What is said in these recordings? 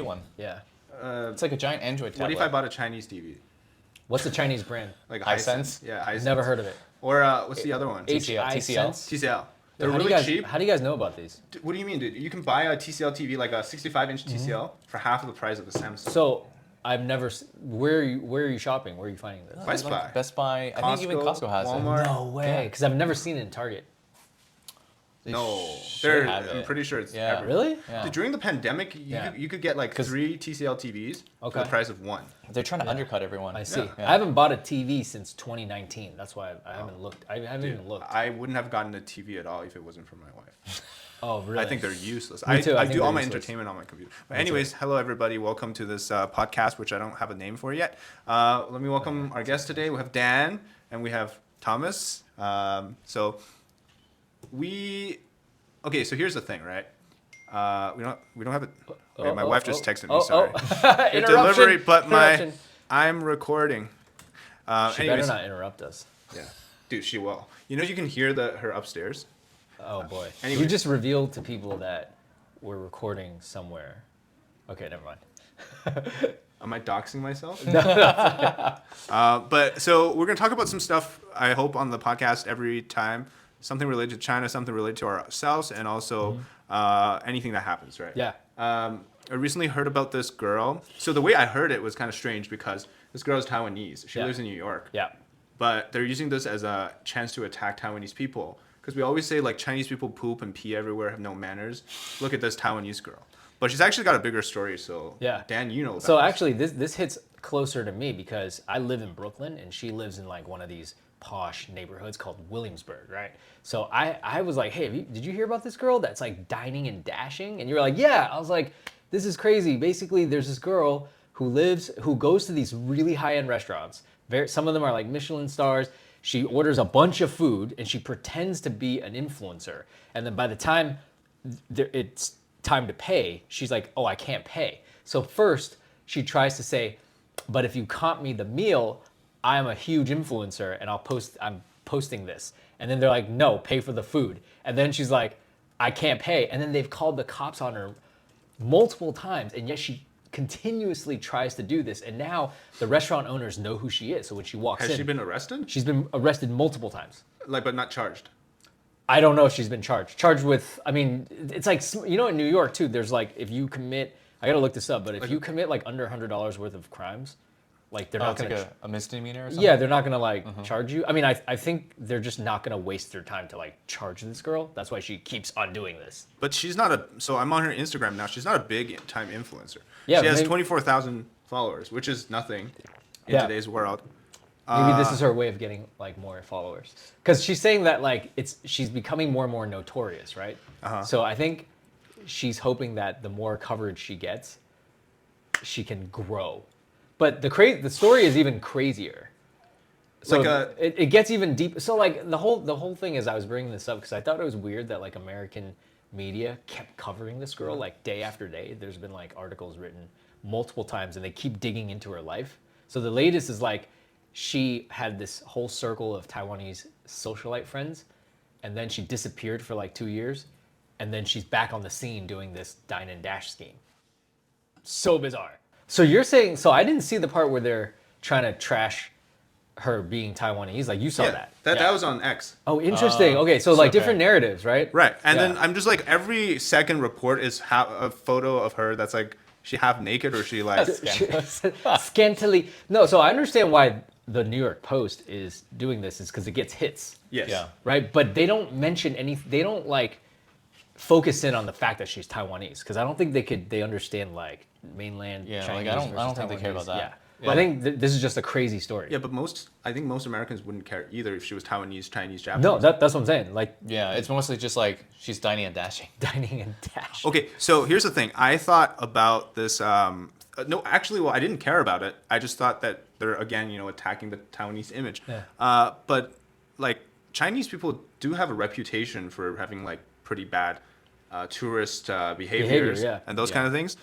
one. Yeah. It's like a giant Android tablet. What if I bought a Chinese TV? What's the Chinese brand? Like Hisense? Yeah, Hisense. Never heard of it. Or what's the other one? TCL. TCL. They're How do really you guys, cheap. How do you guys know about these? What do you mean, dude? You can buy a TCL TV, like a 65-inch TCL, for half of the price of a Samsung. So I've never. Where are you shopping? Where are you finding this? Best Buy. Best Buy. I think even Costco has Walmart. No way, because I've never seen it in Target. it. No, should have I'm it. pretty sure it's Yeah. everywhere. Really? Yeah. Dude, during the pandemic, you could get like 3 TCL TVs for the price of one. They're trying to undercut everyone. I see. Yeah. I haven't bought a TV since 2019. That's why I haven't looked. I haven't even looked. I wouldn't have gotten a TV at all if it wasn't for my wife. Oh, really? I think they're useless. Me too, I I think do all they're my useless. entertainment on my computer. But anyways, hello everybody. Welcome to this podcast, which I don't have a name for yet. Let me welcome our guests today. We have Dan and we have Thomas. So here's the thing, right? We don't have it. Okay, my wife just texted me. Sorry. Interruption. Delivery, but Interruption. I'm recording. She Anyways, better not interrupt us. yeah, dude, she will. You know, you can hear her upstairs. Oh boy. Anyway. You just revealed to people that we're recording somewhere. Okay, never mind. Am I doxing myself? But so we're gonna talk about some stuff. I hope on the podcast every time, something related to China, something related to ourselves, and also anything that happens, right? Yeah. I recently heard about this girl. So the way I heard it was kind of strange because this girl is Taiwanese. She Yeah. lives in New York. Yeah. But they're using this as a chance to attack Taiwanese people. Because we always say, like, Chinese people poop and pee everywhere, have no manners. Look at this Taiwanese girl. But she's actually got a bigger story, so Yeah. Dan, you know about So this. actually, this hits closer to me because I live in Brooklyn and she lives in like one of these posh neighborhoods called Williamsburg, right? So I was like, hey, did you hear about this girl that's like dining and dashing? And you were like, yeah. I was like, this is crazy. Basically, there's this girl who goes to these really high-end restaurants. Some of them are like Michelin stars. She orders a bunch of food and she pretends to be an influencer. And then by the time it's time to pay, she's like, oh, I can't pay. So first she tries to say, but if you comp me the meal, I'm a huge influencer and I'm posting this. And then they're like, no, pay for the food. And then she's like, I can't pay. And then they've called the cops on her multiple times. And yet she continuously tries to do this. And now the restaurant owners know who she is. So when she walks in. Has she been arrested? She's been arrested multiple times. Like, but not charged. I don't know if she's been charged. Charged with, I mean, it's like, you know, in New York too, there's like, if you commit, I gotta look this up, but if you commit like under $100 worth of crimes, like they're not It's gonna, like a misdemeanor or something? yeah, they're not gonna like charge you. I mean, I think they're just not gonna waste their time to like charge this girl. That's why she keeps on doing this. But she's not so I'm on her Instagram now. She's not a big time influencer. Yeah, she has maybe- 24,000 followers, which is nothing in Yeah. today's world. Maybe this is her way of getting like more followers. Because she's saying that like she's becoming more and more notorious, right? So I think she's hoping that the more coverage she gets, she can grow. But the story is even crazier. So Like it gets even deeper. So like the whole thing is I was bringing this up because I thought it was weird that like American media kept covering this girl like day after day. There's been like articles written multiple times and they keep digging into her life. So the latest is like she had this whole circle of Taiwanese socialite friends and then she disappeared for like 2 years and then she's back on the scene doing this dine and dash scheme. So bizarre. So you're saying, so I didn't see the part where they're trying to trash her being Taiwanese. Like you saw that. That was on X. Oh, interesting. Okay, so like different narratives, right? Right. And Yeah. then I'm just like, every second report is a photo of her that's like, she half naked or she like... Scantily. No, so I understand why the New York Post is doing this is because it gets hits. Yes. Yeah. Right? But they don't mention they don't like focus in on the fact that she's Taiwanese because I don't think they understand like mainland Yeah, Chinese like, I don't versus think they care about Taiwanese. that. Yeah. Yeah. I think this is just a crazy story. Yeah, but I think most Americans wouldn't care either if she was Taiwanese, Chinese, Japanese. No, that's what I'm saying. Like Yeah, it's mostly just like she's dining and dashing. dining and dash. Okay, so here's the thing. I thought about this. No, actually, well, I didn't care about it. I just thought that they're again, attacking the Taiwanese image. Yeah. But like Chinese people do have a reputation for having like pretty bad tourist behaviors yeah. and those Yeah. kind of things.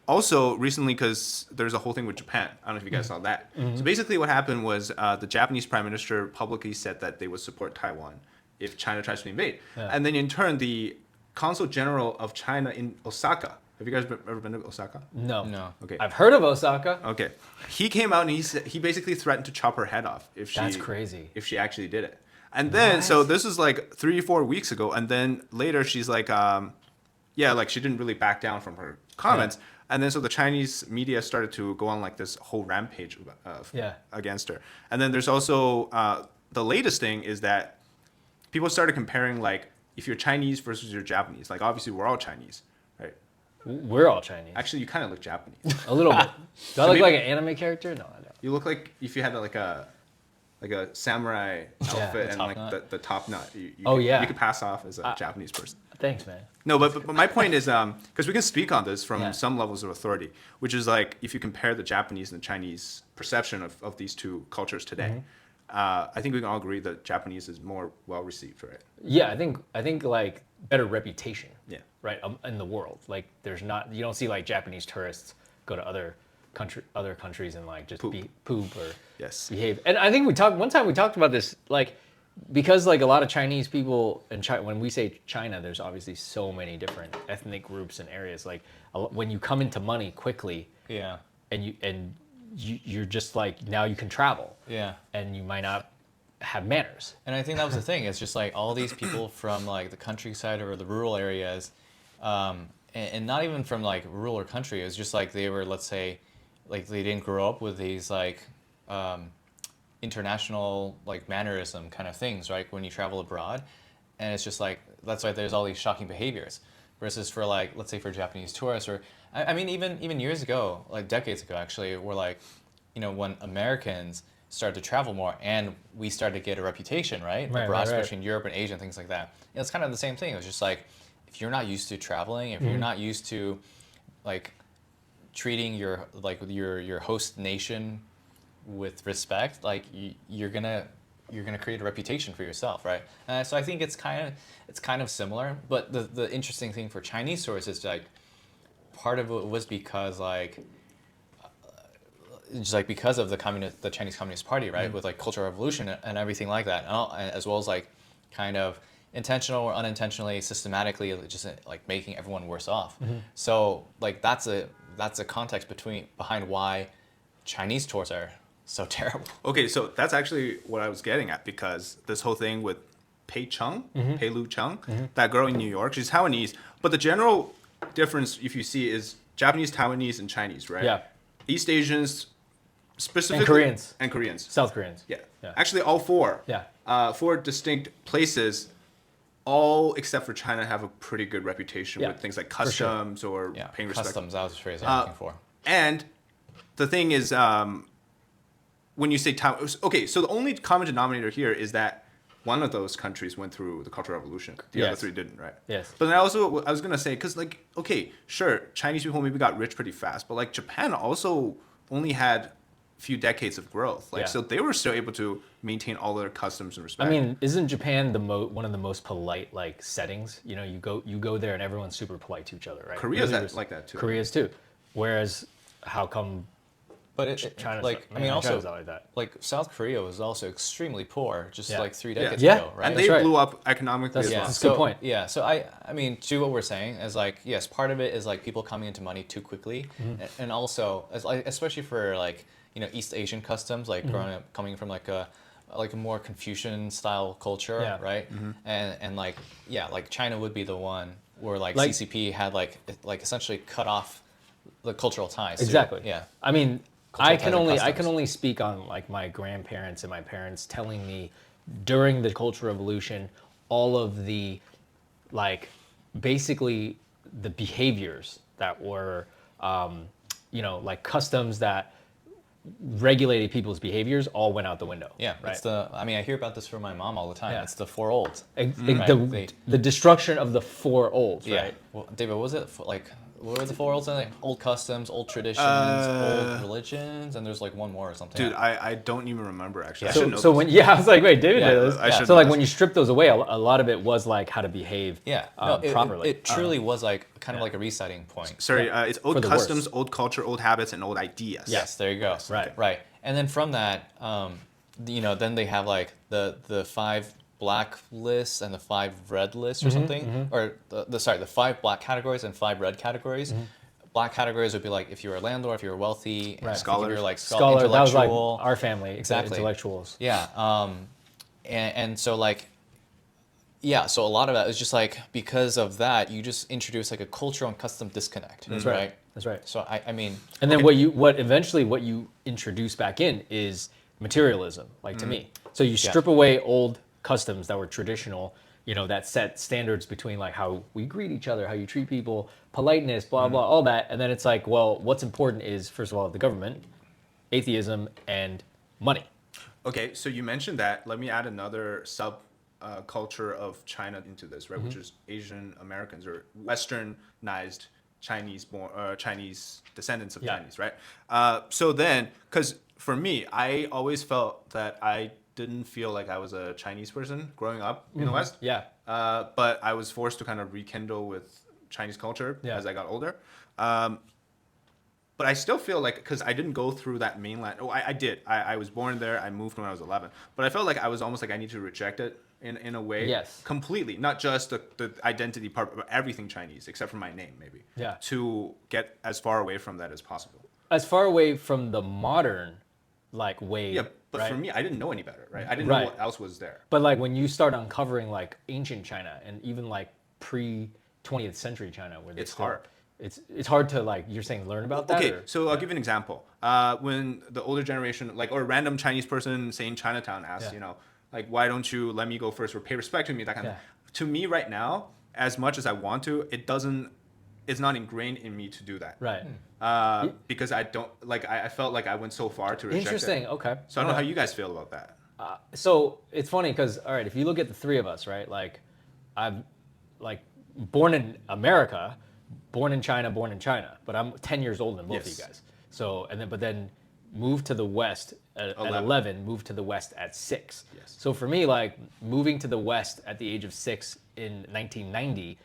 Also, recently, because there's a whole thing with Japan. I don't know if you guys saw that. So basically what happened was the Japanese prime minister publicly said that they would support Taiwan if China tries to invade. Yeah. And then in turn, the consul general of China in Osaka Have you guys ever been to Osaka? No. No. Okay. I've heard of Osaka. Okay. He came out and he basically threatened to chop her head off if she That's crazy. if she actually did it. And then so What? this is like 3 or 4 weeks ago, and then later she's like yeah, like she didn't really back down from her comments. And then so the Chinese media started to go on like this whole rampage against her. And then there's also the latest thing is that people started comparing like if you're Chinese versus you're Japanese. Like obviously we're all Chinese, right? We're all Chinese. Actually, you kind of look Japanese. A little bit. Do I look maybe- like an anime character? No, I don't. You look like if you had like a samurai outfit and top like knot. the top knot. You Oh, could, yeah. you could pass off as a Japanese person. Thanks, man. No, but my point is because we can speak on this from Yeah. some levels of authority, which is like if you compare the Japanese and the Chinese perception of these two cultures today, I think we can all agree that Japanese is more well received, right? Yeah, I think like better reputation. Yeah. Right, in the world. Like there's not, you don't see like Japanese tourists go to other countries and like just poop or Yes. behave. And I think one time we talked about this, like because like a lot of Chinese people in China, when we say China, there's obviously so many different ethnic groups and areas. Like when you come into money quickly, Yeah. and you're just like now you can travel, Yeah. and you might not have manners. And I think that was the thing. It's just like all these people from like the countryside or the rural areas, and not even from like rural or country. It was just like they were, let's say, like they didn't grow up with these like international like mannerism kind of things, right? When you travel abroad, and it's just like that's why there's all these shocking behaviors. Versus for like let's say for Japanese tourists, or I mean even years ago, like decades ago actually, were like, you know, when Americans started to travel more and we started to get a reputation, right? Abroad, especially in Europe and Asia and things like that. You know, it's kind of the same thing. It was just like if you're not used to traveling, if you're not used to like treating your your host nation with respect, like you're gonna create a reputation for yourself, right? So I think it's kind of similar. But the interesting thing for Chinese tourists is like part of it was because like just like because of the Chinese Communist Party, right, with like Cultural Revolution and everything like that, as well as like kind of intentional or unintentionally, systematically, just like making everyone worse off. So like that's a context behind why Chinese tours are so terrible. Okay, so that's actually what I was getting at because this whole thing with Pei Lu Chung, that girl in New York, she's Taiwanese, but the general difference, if you see, is Japanese, Taiwanese, and Chinese, right? Yeah. East Asians, specifically, And Koreans. and Koreans. South Koreans. Yeah. Yeah. Actually, all four. Yeah. 4 distinct places, all except for China, have a pretty good reputation Yeah, with things like for sure. customs or Yeah, paying respect. customs. That was the phrase I'm looking for. And the thing is, when you say Taiwan, okay, so the only common denominator here is that one of those countries went through the Cultural Revolution. The other Yes. 3 didn't, right? Yes. But then I was gonna say, cause like, okay, sure, Chinese people maybe got rich pretty fast, but like Japan also only had a few decades of growth. Like, Yeah. so they were still able to maintain all their customs and respect. I mean, isn't Japan one of the most polite like settings? You know, you go there and everyone's super polite to each other, right? Korea's Really like that too. Korea's too. Whereas, how come But it China's like not, I mean also China's not like that? like South Korea was also extremely poor just Yeah. like 3 Yeah. decades Yeah. ago, right? And That's they right. blew up economically That's- as well. Yeah, That's a good point. Yeah, so I mean, to what we're saying is like, yes, part of it is like people coming into money too quickly, and also, especially for like you know East Asian customs, like growing up, coming from like a more Confucian style culture, Yeah. right? And like yeah, like China would be the one where like, Like- CCP had like essentially cut off the cultural ties. too. Exactly. Yeah. I mean, Cultural I ties can and only customs. speak on like my grandparents and my parents telling me during the Cultural Revolution, all of the like basically the behaviors that were you know, like customs that regulated people's behaviors all went out the window. Yeah, right. it's I mean, I hear about this from my mom all the time. Yeah. It's the 4 olds. The, the destruction of the 4 olds, Yeah. right? Well, David, what was it? Like, what were the 4 olds? Like, old customs, old traditions, old religions, and there's like one more or something. Dude, I don't even remember actually. I Yeah. should So, know so this. when I was like, wait, David Yeah, did this. I should So know like this. when you strip those away, a lot of it was like how to behave Yeah, no, properly. It truly was like kind of like a resetting point. Sorry, Yeah. it's old For the customs, worse. old culture, old habits, and old ideas. Yes, there you go. Right. Right. And then from that, you know, then they have like the 5 black lists and the 5 red lists or something, or the 5 black categories and 5 red categories. Black categories would be like if you were a landlord, if you were wealthy, Right. Scholars. if you were like Scholar, that was like intellectual. our family, Exactly. intellectuals. Yeah. And so like, yeah, so a lot of that is just like because of that, you just introduce like a cultural and custom disconnect. That's right. That's right. So I mean, And then what you introduce back in is materialism, like to me. So you strip away old customs that were traditional, that set standards between like how we greet each other, how you treat people, politeness, blah, blah, all that. And then it's like, well, what's important is, first of all, the government, atheism, and money. Okay, so you mentioned that. Let me add another culture of China into this, right? Which is Asian Americans or Westernized Chinese descendants of Chinese, right? So then, because for me, I always felt that I didn't feel like I was a Chinese person growing up in the West. Yeah. But I was forced to kind of rekindle with Chinese culture as I got older. But I still feel like, because I didn't go through that mainland. Oh, I did. I was born there. I moved when I was 11. But I felt like I was almost like I need to reject it in a way. Yes. Completely. Not just the identity part, but everything Chinese, except for my name, maybe. Yeah. To get as far away from that as possible. As far away from the modern, like, way. Yeah, but right? for me, I didn't know any better, right? I didn't know what else was there. But like when you start uncovering like ancient China and even like pre-20th century China, where It's hard. It's hard to, like, you're saying, learn about that? Okay, so I'll give you an example. When the older generation, like, or a random Chinese person, say in Chinatown, asks, like, why don't you let me go first or pay respect to me, that kind of. To me, right now, as much as I want to, it's not ingrained in me to do that. Right. Because I don't, like, I felt like I went so far to reject Interesting. it. Okay. So I don't know how you guys feel about that. So it's funny because, all right, if you look at the three of us, right, like, I'm, like, born in America, born in China, but I'm 10 years older than both of you guys. So, but then moved to the West at 11, moved to the West at 6. Yes. So for me, like, moving to the West at the age of 6 in 1990,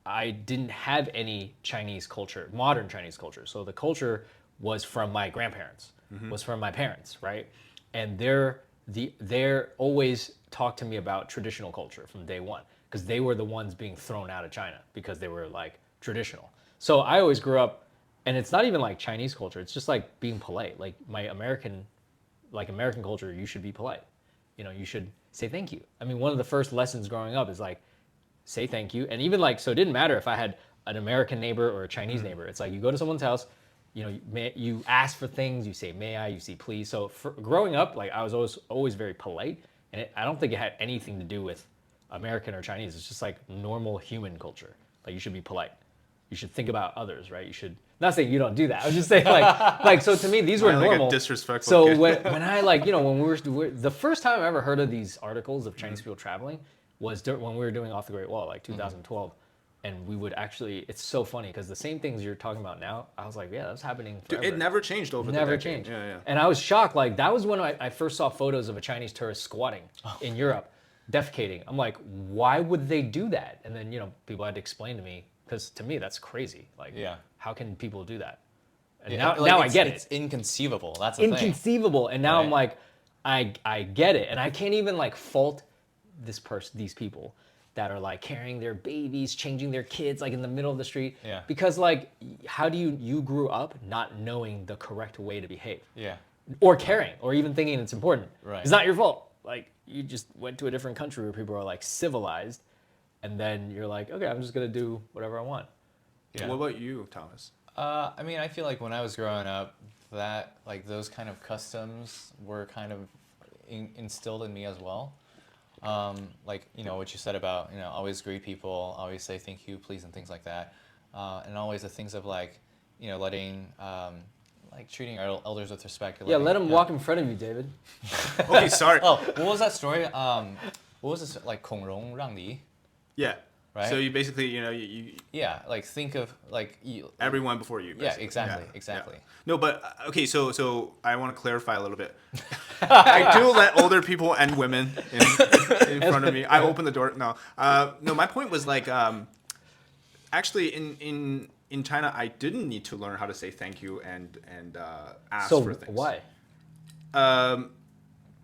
I didn't have any Chinese culture, modern Chinese culture. So the culture was from my grandparents, was from my parents, right? And they're always talked to me about traditional culture from day one, because they were the ones being thrown out of China because they were, like, traditional. So I always grew up, and it's not even like Chinese culture, it's just like being polite. Like my American culture, you should be polite. You should say thank you. I mean, one of the first lessons growing up is like, say thank you. And even like, so it didn't matter if I had an American neighbor or a Chinese neighbor. It's like, you go to someone's house, you ask for things, you say may I, you say please. So for growing up, like, I was always very polite, and I don't think it had anything to do with American or Chinese. It's just like normal human culture. Like, you should be polite. You should think about others, right? You should, not saying you don't do that. I was just saying, like, so to me, these were normal. Like a disrespectful so kid. when I, like, when we were the first time I ever heard of these articles of Chinese people traveling was when we were doing Off the Great Wall, like 2012. And we would actually, it's so funny because the same things you're talking about now, I was like, yeah, that's happening forever. Dude, it never changed over the decade. Never changed. Yeah. And I was shocked. Like, that was when I first saw photos of a Chinese tourist squatting in Europe, defecating. I'm like, why would they do that? And then, people had to explain to me, because to me, that's crazy. Like, how can people do that? And now I get it. It's inconceivable. That's the thing. Inconceivable. And now I'm like, I get it. And I can't even, like, fault these people that are, like, carrying their babies, changing their kids, like, in the middle of the street. Yeah. Because, like, how do you grew up not knowing the correct way to behave? Yeah. Or caring, or even thinking it's important. Right. It's not your fault. Like, you just went to a different country where people are, like, civilized, and then you're like, okay, I'm just gonna do whatever I want. Yeah. What about you, Thomas? I mean, I feel like when I was growing up, that, like, those kind of customs were kind of instilled in me as well. Like, what you said about, always greet people, always say thank you, please, and things like that. And always the things of, like, letting, like, treating our elders with respect. Yeah, let them walk in front of you, David. Okay, sorry. Oh, what was that story? What was this, like, 孔融让梨? Yeah. Right? So you basically, you yeah, like, think of, like, everyone before you. Yeah, Basically. exactly. Yeah. No, but okay, so I want to clarify a little bit. I do let older people and women in front of me. I open the door. No, no. My point was, like, actually in China, I didn't need to learn how to say thank you and ask for things. Why?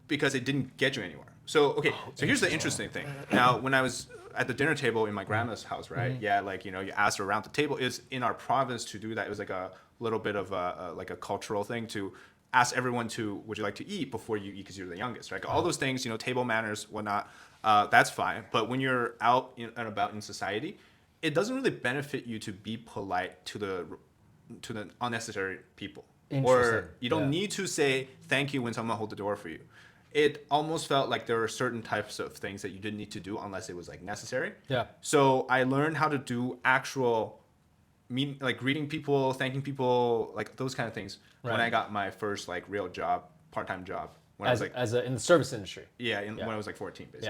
Because it didn't get you anywhere. So here's the interesting thing. Now, when I was at the dinner table in my grandma's house, right? Yeah, like you asked her around the table. It's in our province to do that. It was like a little bit of like a cultural thing to ask everyone to, would you like to eat before you eat because you're the youngest, right? All those things, table manners, whatnot, that's fine. But when you're out and about in society, it doesn't really benefit you to be polite to the unnecessary people. Or you don't need to say thank you when someone holds the door for you. It almost felt like there were certain types of things that you didn't need to do unless it was like necessary. Yeah. So I learned how to do actual like greeting people, thanking people, like those kind of things when I got my first like real job, part-time job. When I was like in the service industry. Yeah, when I was like 14 basically.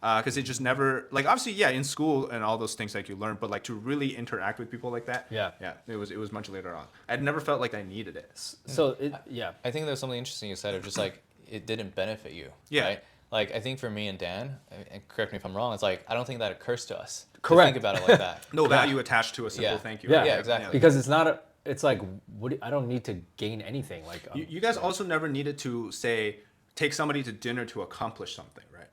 Yeah. Because it just never, like, obviously, yeah, in school and all those things like you learn, but like to really interact with people like that, yeah, it was much later on. I'd never felt like I needed it. So I think there's something interesting you said of just like it didn't benefit you. Yeah. Right? Like I think for me and Dan, and correct me if I'm wrong, it's like I don't think that occurs to us. Correct. To think about it like that. No value attached to a simple thank you. Yeah, Right? Yeah, exactly. Because it's not it's like I don't need to gain anything. Like You guys also never needed to say take somebody to dinner to accomplish something, right?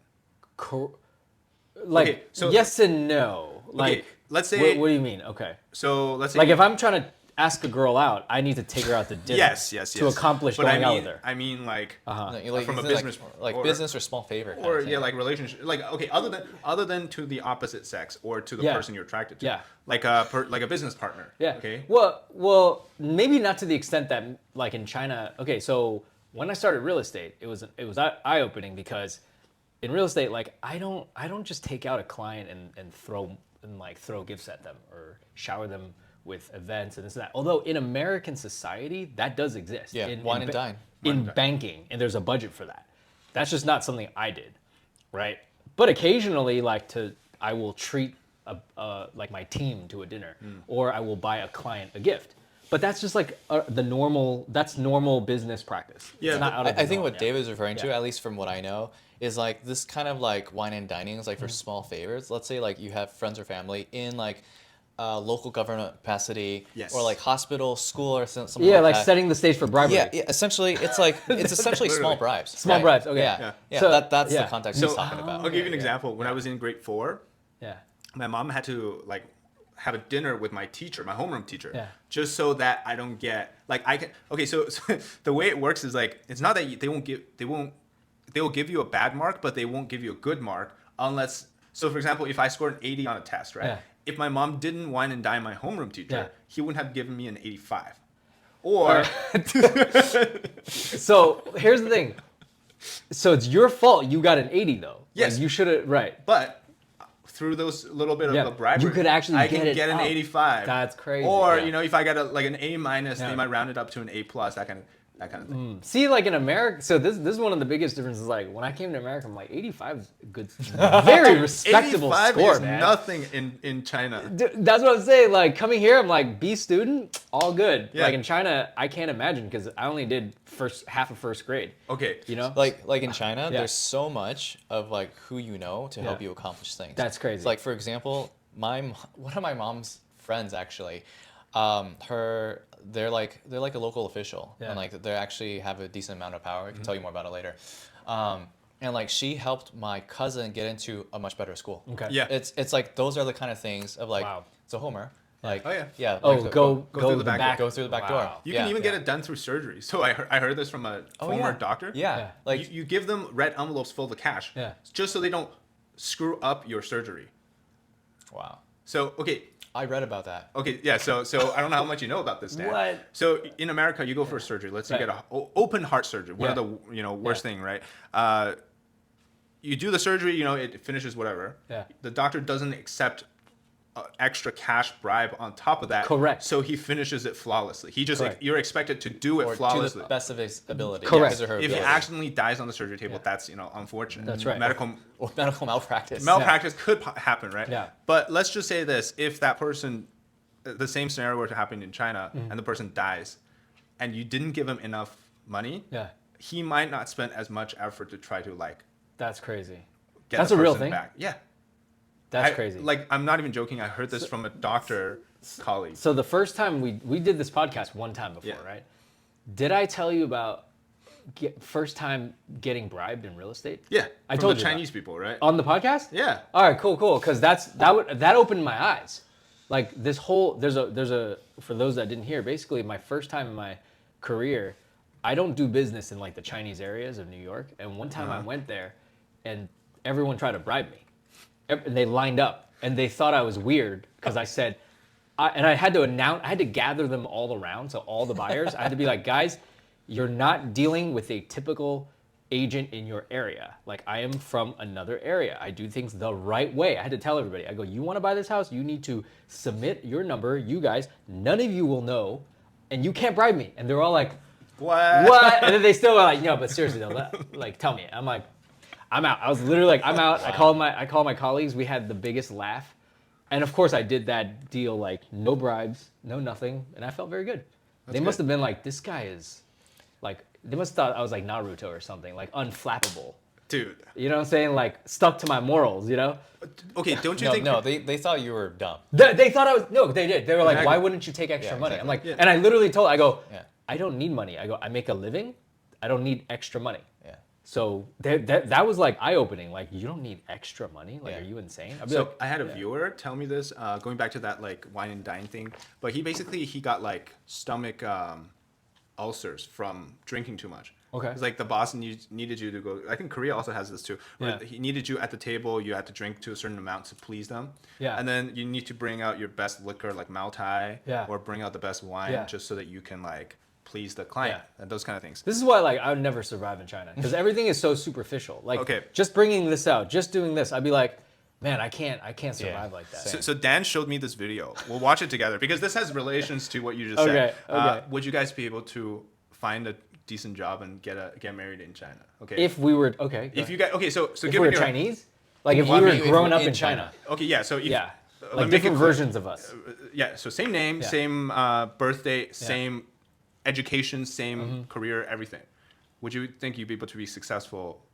Like so yes and no. Like let's say what do you mean? Okay. So let's say Like if I'm trying to ask a girl out, I need to take her out to dinner. yes. To accomplish going out with her. I mean like Like, from a like- business like business or small favor. kind or of thing. like relationship, like other than to the opposite sex or to the person you're attracted to, Yeah. like a business partner. Yeah. Okay. Well, maybe not to the extent that like in China. Okay, so when I started real estate, it was eye opening because in real estate, like I don't just take out a client and throw gifts at them or shower them with events and this and that. Although in American society, that does exist. Yeah, wine and dine. In banking, and there's a budget for that. That's just not something I did, right? But occasionally, I will treat like my team to a dinner, or I will buy a client a gift. But that's just like that's normal business practice. Yeah, It's not out of the I think norm, what David is referring to, Yeah. at least from what I know, is like this kind of like wine and dining is like for small favors. Let's say like you have friends or family in like local government capacity, Yes. or like hospital, school, or something. Yeah, like that. setting the stage for bribery. Yeah, essentially, it's essentially small bribes. Small bribes, okay. Yeah. So, that's yeah. the context So he's talking about. I'll give you an example. When I was in grade 4, Yeah. my mom had to like have a dinner with my teacher, my homeroom teacher, Yeah. just so that I don't get like I can. Okay, so the way it works is like it's not that they will give you a bad mark, but they won't give you a good mark unless. So for example, if I scored an 80 on a test, right? Yeah. If my mom didn't wine and dine my homeroom teacher, Yeah. he wouldn't have given me an 85. Or So here's the thing. So it's your fault you got an 80 though. Yes. Like you should have right. but through those little bit of Yeah, the bribery, you could actually I get can it get an up. 85. That's crazy. Or Yeah. if I got an A minus, Yeah. they might round it up to an A plus. That kind of thing. See, like in America, so this is one of the biggest differences. Like when I came to America, I'm like 85 is a good, very respectable 85 score, is man. nothing in China. That's what I'm saying. Like coming here, I'm like B student, all good. Yeah. Like in China, I can't imagine because I only did half of first grade. Okay. You know, Like in China, Yeah. there's so much of like who you know to help Yeah. you accomplish things. That's crazy. Like for example, one of my mom's friends actually, they're like a local official, Yeah. and like they actually have a decent amount of power. I can tell you more about it later. And like she helped my cousin get into a much better school. Okay. Yeah. It's like those are the kind of things of like Wow. so Homer. Like Oh, yeah. yeah. Oh, like, go through the back door. go through the back door. Wow. You Yeah. can even get it done through surgery. So I heard this from a former doctor. Yeah. Yeah. Like you give them red envelopes full of cash. Yeah. Just so they don't screw up your surgery. wow. So I read about that. Okay, yeah. So I don't know how much you know about this, Dan. What? So in America, you go for surgery. Let's say you Right. get a open heart surgery. One Yeah. of the worst Yeah. thing, right? You do the surgery. It finishes whatever. Yeah. The doctor doesn't accept extra cash bribe on top of that. Correct. So he finishes it flawlessly. He just Correct. you're expected to do it Or to flawlessly. the best of his ability. Correct. His or her If he ability. accidentally dies on the surgery table, that's unfortunate. That's right. Medical Or medical malpractice. malpractice could happen, right? Yeah. But let's just say this: if that person, the same scenario were to happen in China, Mm-hmm. and the person dies, and you didn't give him enough money, Yeah. he might not spend as much effort to try to That's crazy. get That's the a real person thing? back. Yeah. That's crazy. Like I'm not even joking. I heard this from a doctor colleague. So the first time we did this podcast one time before, Yeah. right? Did I tell you about first time getting bribed in real estate? Yeah, I from told the you Chinese people, right? on the podcast. Yeah. All right, cool. Because that opened my eyes. Like this whole there's a for those that didn't hear, basically my first time in my career, I don't do business in like the Chinese areas of New York. And one time I went there, and everyone tried to bribe me, and they lined up, and they thought I was weird because I said, and I had to gather them all around, so all the buyers, I had to be like, guys, you're not dealing with a typical agent in your area. Like, I am from another area. I do things the right way. I had to tell everybody, I go, you want to buy this house? You need to submit your number. You guys, none of you will know, and you can't bribe me. And they're all like, what? And then they still were like, no, but seriously though, like, tell me. I'm like, I'm out. I was literally like, I'm out. Wow. I called my colleagues. We had the biggest laugh. And of course I did that deal, like no bribes, no nothing. And I felt very good. They must have been like, this guy is like, they must have thought I was like Naruto or something, like unflappable. Dude. You know what I'm saying? Like stuck to my morals, you know? Okay, don't you think? No, they thought you were dumb. They thought I was, no, they did. They were like, why wouldn't you take extra money? I'm like, and I literally told, I go, I don't need money. I go, I make a living. I don't need extra money. Yeah. So that was like eye-opening. Like, you don't need extra money. Like, are you insane? So like, I had a viewer tell me this, going back to that like wine and dine thing. But he got like stomach ulcers from drinking too much. Okay. It's like the boss needed you to go. I think Korea also has this too. Where he needed you at the table. You had to drink to a certain amount to please them. Yeah. And then you need to bring out your best liquor, like Mao Tai. Yeah. Or bring out the best wine, just so that you can like please the client and those kind of things. This is why like I would never survive in China, because everything is so superficial. Like just bringing this out, just doing this, I'd be like, man, I can't survive like that. So Dan showed me this video. We'll watch it together because this has relations to what you just said. Okay. Would you guys be able to find a decent job and get married in China? Okay. If we were If you guys so if we were Chinese, like if we were grown up in China. Okay, yeah. So like different versions of us. So same name, same birthday, same education, same career, everything. Would you think you'd be able to be successful,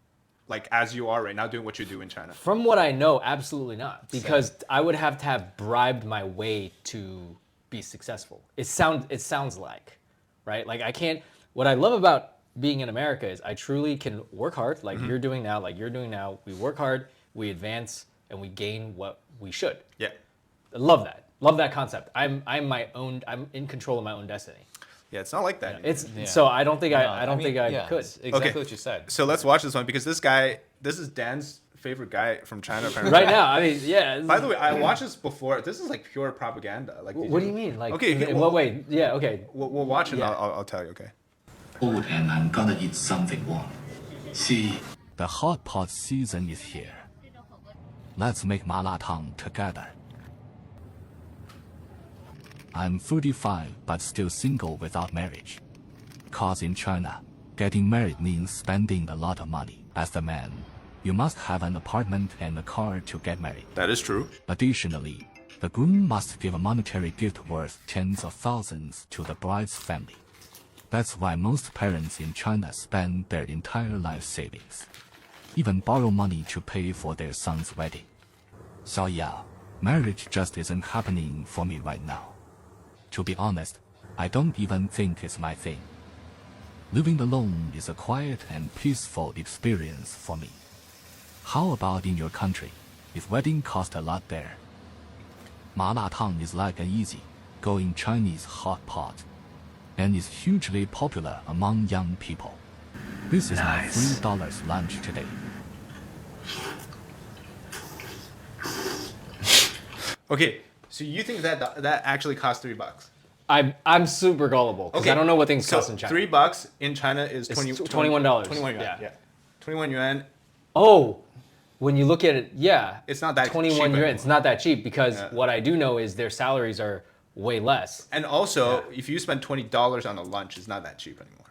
like as you are right now, doing what you do in China? From what I know, absolutely not, because I would have to have bribed my way to be successful. It sounds like, right? Like I can't. What I love about being in America is I truly can work hard, like you're doing now, We work hard, we advance, and we gain what we should. Yeah. I love that. Love that concept. I'm in control of my own destiny. Yeah, it's not like that. So I don't think I could. Exactly what you said. So let's watch this one because this is Dan's favorite guy from China apparently. Right now, I mean, yeah. By the way, I watched this before. This is like pure propaganda. Like, what do you mean? Like, okay, in what way? Yeah, okay. We'll watch it. I'll tell you. Okay. Food and I'm gonna eat something warm. See, the hot pot season is here. Let's make malatang together. I'm 35 but still single without marriage. Cause in China, getting married means spending a lot of money. As the man, you must have an apartment and a car to get married. That is true. Additionally, the groom must give a monetary gift worth tens of thousands to the bride's family. That's why most parents in China spend their entire life savings, even borrow money to pay for their son's wedding. So yeah, marriage just isn't happening for me right now. To be honest, I don't even think it's my thing. Living alone is a quiet and peaceful experience for me. How about in your country? If wedding cost a lot there? Malatang is like an easy-going Chinese hot pot, and is hugely popular among young people. This is my $3 lunch today. Okay, so you think that actually costs $3? I'm super gullible because I don't know what things cost in China. $3 in China is $21. 21 yuan. Yeah. 21 yuan. Oh, when you look at it, it's not that 21 cheap yuan. It's not that cheap because what I do know is their salaries are way less. And also, if you spend $20 on a lunch, it's not that cheap anymore.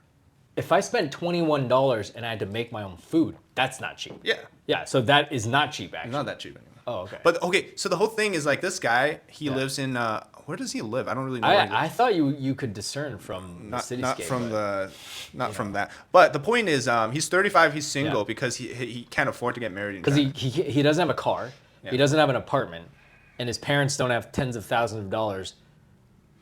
If I spent $21 and I had to make my own food, that's not cheap. Yeah. Yeah, so that is not cheap, actually. It's not that cheap anymore. Oh, okay. But okay, so the whole thing is like this guy, he lives in, where does he live? I don't really know. I thought you could discern from the cityscape. Not from that. But the point is, he's 35, he's single because he can't afford to get married. Because he doesn't have a car, he doesn't have an apartment, and his parents don't have tens of thousands of dollars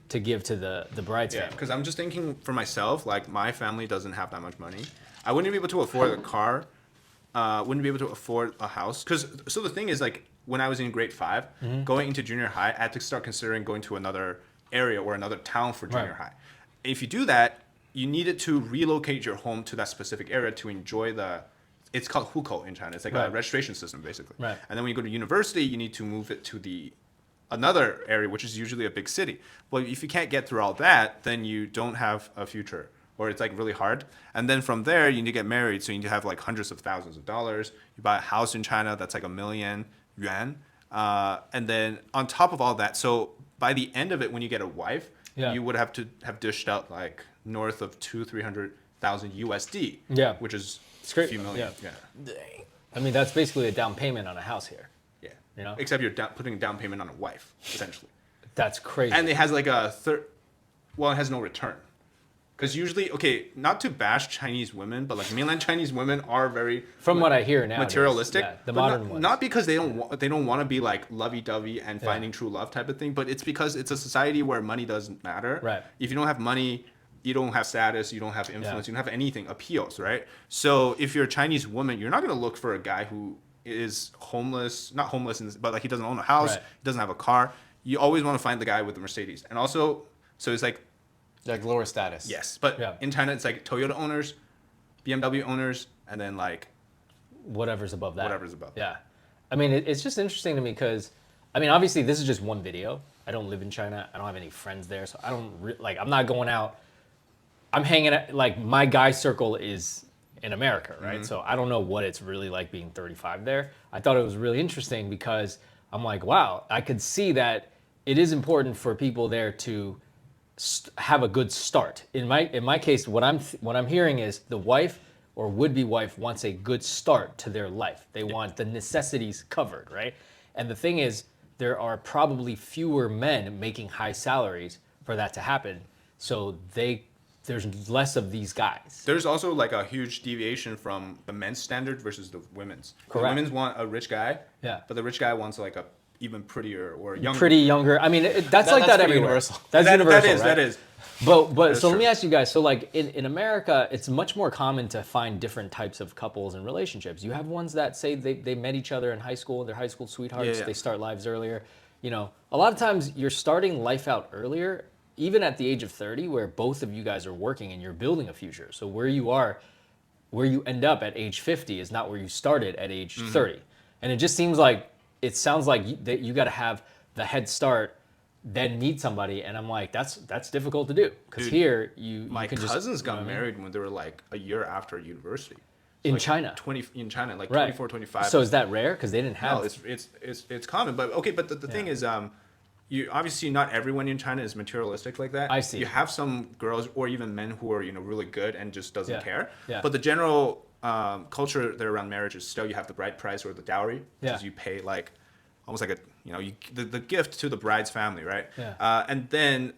to give to the bride's Yeah, family. because I'm just thinking for myself, like my family doesn't have that much money. I wouldn't be able to afford a car. Wouldn't be able to afford a house. So the thing is, like, when I was in grade 5, going into junior high, I had to start considering going to another area or another town for junior high. If you do that, you needed to relocate your home to that specific area to enjoy it's called hukou in China. It's like a registration system, basically. Right. And then when you go to university, you need to move it to another area, which is usually a big city. Well, if you can't get through all that, then you don't have a future, or it's like really hard. And then from there, you need to get married. So you need to have like hundreds of thousands of dollars. You buy a house in China, that's like 1 million yuan. And then on top of all that, so by the end of it, when you get a wife, you would have to have dished out like north of 300,000 USD. Yeah. Which is great. a few million. Yeah. Yeah. I mean, that's basically a down payment on a house here. Yeah. You know? Except you're putting a down payment on a wife, essentially. That's crazy. And it has like it has no return. Because usually, okay, not to bash Chinese women, but like mainland Chinese women are very, from what I hear now, materialistic. the but modern ones. not because they don't want to be like lovey-dovey and finding true love type of thing, but it's because it's a society where money doesn't matter. Right. If you don't have money, you don't have status, you don't have influence, you don't have anything appeals, right? So if you're a Chinese woman, you're not going to look for a guy who is homeless, not homeless, but like he doesn't own a house, he doesn't have a car. You always want to find the guy with the Mercedes. And also, so it's like lower status. yes, but in China it's like Toyota owners, BMW owners, and then like whatever's above that. Whatever's above that. Yeah. I mean, it's just interesting to me because, I mean, obviously this is just one video. I don't live in China. I don't have any friends there, so I don't I'm not going out. I'm hanging out, like my guy circle is in America, right? So I don't know what it's really like being 35 there. I thought it was really interesting because I'm like, wow, I could see that it is important for people there to have a good start. In my case, what I'm hearing is the wife or would-be wife wants a good start to their life. They want the necessities covered, right? And the thing is, there are probably fewer men making high salaries for that to happen. So there's less of these guys. There's also like a huge deviation from the men's standard versus the women's. Correct. The women's want a rich guy, Yeah. but the rich guy wants like a even prettier or younger. Pretty younger. I mean, that's like that pretty everywhere. universal. That's universal, right? That is. But so let true. me ask you guys. So like in America, it's much more common to find different types of couples and relationships. You have ones that say they met each other in high school, they're high school sweethearts, Yeah. they start lives earlier. You know, a lot of times you're starting life out earlier, even at the age of 30, where both of you guys are working and you're building a future. So where you end up at age 50 is not where you started at age 30. And it just seems like, it sounds like that you got to have the head start, then meet somebody, and I'm like, that's difficult to do because here My you can cousins just, got married when they were like a year after university. in Like China. 20 in China, like Right. 24, 25. So is that rare? Because they didn't have. No, it's common, but okay. But the thing is, you obviously not everyone in China is materialistic like that. I see. You have some girls or even men who are really good and just doesn't care. Yeah. But the general culture there around marriage is still you have the bride price or the dowry, because you pay like almost like the gift to the bride's family, right? Yeah. And then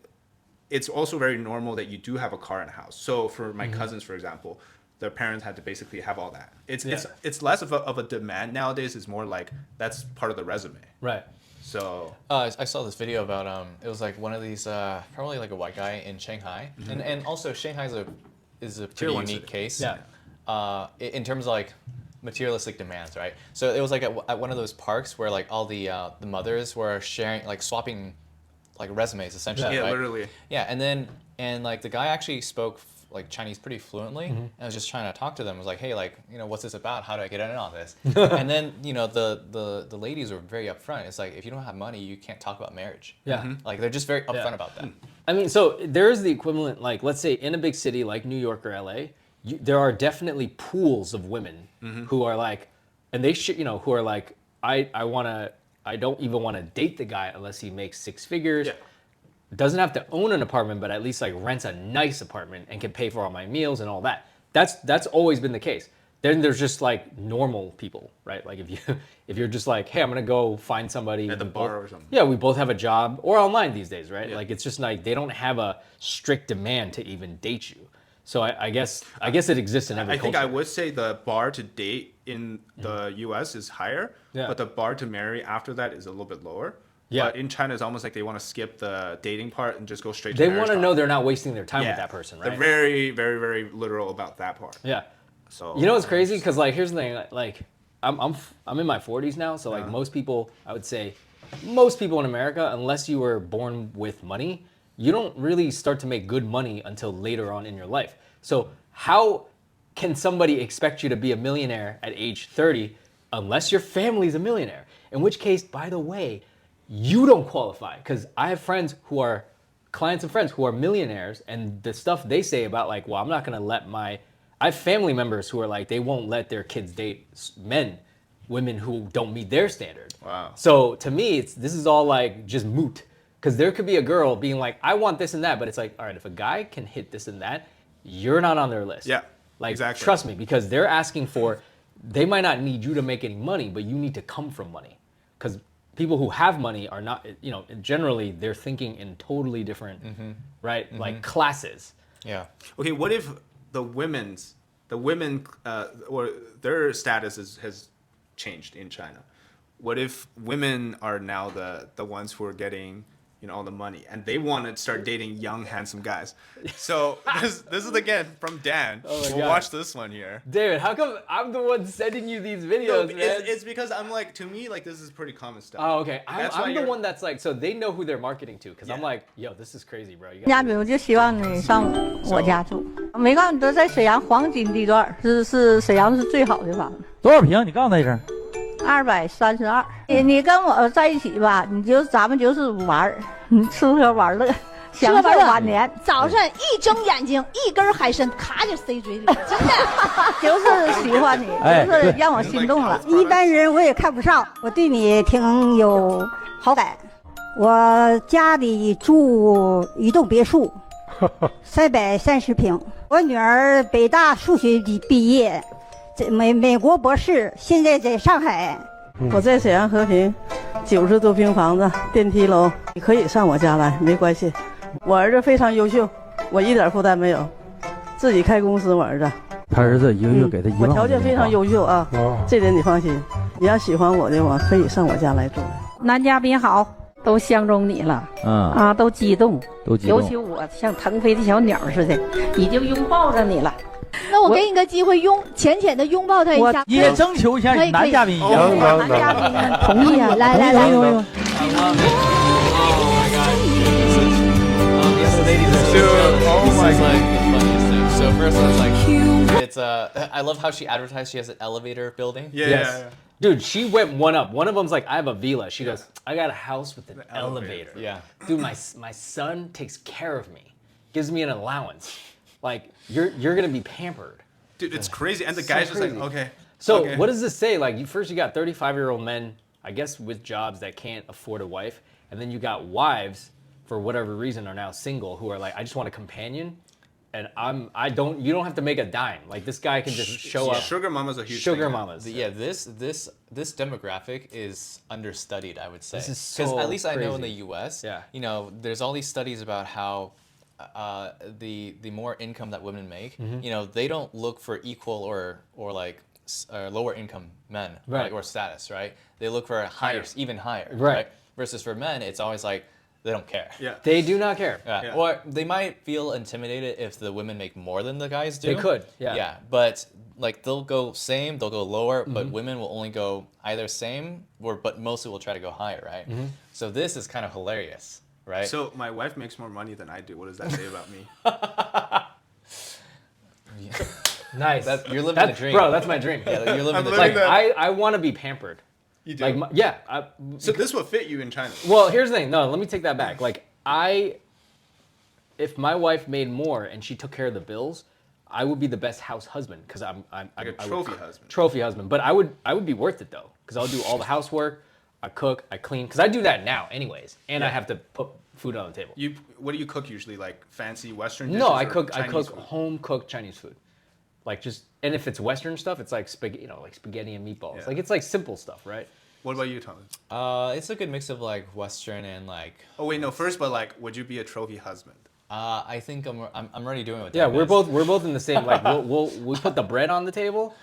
it's also very normal that you do have a car and a house. So for my cousins, for example, their parents had to basically have all that. It's less of a demand nowadays. It's more like that's part of the resume. Right. So I saw this video about it was like one of these probably like a white guy in Shanghai, and also Shanghai is a pretty one unique city. case. Yeah. In terms of like materialistic demands, right? So it was like at one of those parks where like all the mothers were sharing, like swapping like resumes essentially. yeah, right? literally. Yeah, and like the guy actually spoke like Chinese pretty fluently, and I was just trying to talk to them. I was like, hey, like what's this about? How do I get in on this? And then the ladies were very upfront. It's like if you don't have money, you can't talk about marriage. Yeah. Like they're just very upfront about that. I mean, so there is the equivalent, like let's say in a big city like New York or LA, there are definitely pools of women who are like, and they should, who are like, I don't even want to date the guy unless he makes 6 figures. Yeah. Doesn't have to own an apartment, but at least like rents a nice apartment and can pay for all my meals and all that. That's always been the case. Then there's just like normal people, right? Like if you're just like, hey, I'm gonna go find somebody At the bar or something. Yeah, we both have a job, or online these days, right? Like it's just like they don't have a strict demand to even date you. So I guess it exists in every I think culture. I would say the bar to date in the U.S. is higher, Yeah. but the bar to marry after that is a little bit lower. Yeah. But in China, it's almost like they want to skip the dating part and just go straight to They marriage want to talk. know they're not wasting their time with that person, right? They're very, very, very literal about that part. Yeah. So You know what's crazy? Because like, here's the thing. Like, I'm in my 40s now, so like most people, I would say, most people in America, unless you were born with money, you don't really start to make good money until later on in your life. So how can somebody expect you to be a millionaire at age 30 unless your family's a millionaire? In which case, by the way, you don't qualify, because I have friends who are clients and friends who are millionaires, and the stuff they say about like, well, I'm not gonna let I have family members who are like, they won't let their kids date women who don't meet their standard. Wow. So to me, this is all like just moot, because there could be a girl being like, I want this and that, but it's like, all right, if a guy can hit this and that, you're not on their list. Yeah, like exactly. Trust me, because they're asking for, they might not need you to make any money, but you need to come from money, because people who have money are not, you know, generally they're thinking in totally different, right? Like classes. Yeah. Okay, what if the women or their status has changed in China? What if women are now the ones who are getting, you know, all the money, and they want to start dating young, handsome guys? So this is again from Dan. Oh my we'll God. watch this one here. David, how come I'm the one sending you these No, videos, man? it's because I'm like, to me, like, this is pretty common stuff. Oh, okay. That's why I'm the you're- one that's like, so they know who they're marketing to, because I'm Yeah. like, yo, this is crazy, bro. You 家比如就希望你上我家住，没告诉你都在沈阳黄金地段，是沈阳是最好的房子，多少平？你告诉他一声。232。你跟我在一起吧，咱们就是玩儿，吃喝玩乐，享受晚年，早上一睁眼睛，一根海参咔就塞嘴里，真的。就是喜欢你，哎就是让我心动了。一般人我也看不上，我对你挺有好感。我家里住一栋别墅，330平。我女儿北大数学毕业，美国博士，现在在上海。我在沈阳和平，90多平房子，电梯楼，你可以上我家来，没关系。我儿子非常优秀，我一点负担没有，自己开公司。我儿子，他儿子一个月给他1万。我条件非常优秀啊，这点你放心。你要喜欢我的话，可以上我家来住。男嘉宾好，都相中你了，都激动，尤其我像腾飞的小鸟似的，已经拥抱着你了。那我给你个机会，浅浅的拥抱他一下。也征求一下你男嘉宾意见。男嘉宾们同意啊！来来来， These ladies are so jealous. This is like the funniest thing. So first it's like, it's I love how she advertised she has an elevator building. Yeah. Dude, she went one up. One of them's like, I have a villa. She goes, I got a house with an elevator. Yeah. Dude, my son takes care of me, gives me an allowance. Like, you're gonna be pampered. Dude, it's crazy. And the So guy's just like, crazy. okay. So okay. what does this say? Like, you got 35-year-old men, I guess, with jobs that can't afford a wife, and then you got wives, for whatever reason, are now single, who are like, I just want a companion, and you don't have to make a dime. Like, this guy can just show up. Sugar mama's a huge Sugar thing. mamas. Yeah, this demographic is understudied, I would say. This is so at least I know in the crazy. U.S. Yeah. You know, there's all these studies about how the more income that women make, you know, they don't look for equal or like lower income men, Right. or status, right? They look for higher, even higher, Right. Versus for men, it's always like they don't care. Yeah. They do not care. Yeah. Yeah. Or they might feel intimidated if the women make more than the guys do. They could, yeah. Yeah, but like they'll go same, they'll go lower, but women will only go either same but mostly will try to go higher, right? So this is kind of hilarious, right? So my wife makes more money than I do. What does that say about me? Nice. You're living the dream. Bro, that's my dream. Yeah, you're living the living dream. Like, I want to be pampered. You do. Like, So this will fit you in China. Well, here's the thing. No, let me take that back. Like, if my wife made more and she took care of the bills, I would be the best house husband, because I'm Like a trophy husband. Trophy husband. But I would be worth it though, because I'll do all the housework, I cook, I clean, because I do that now anyways, and I have to put food on the table. What do you cook usually? Like fancy Western dishes? No, I or cook Chinese food? home cooked Chinese food. Like and if it's Western stuff, it's like spaghetti, like spaghetti and meatballs. Yeah. Like it's like simple stuff, right? What about you, Tom? It's a good mix of like Western and like. Oh wait, no. First, but like, would you be a trophy husband? I think I'm already doing what. Yeah, Dave we're is. both in the same. Like we put the bread on the table,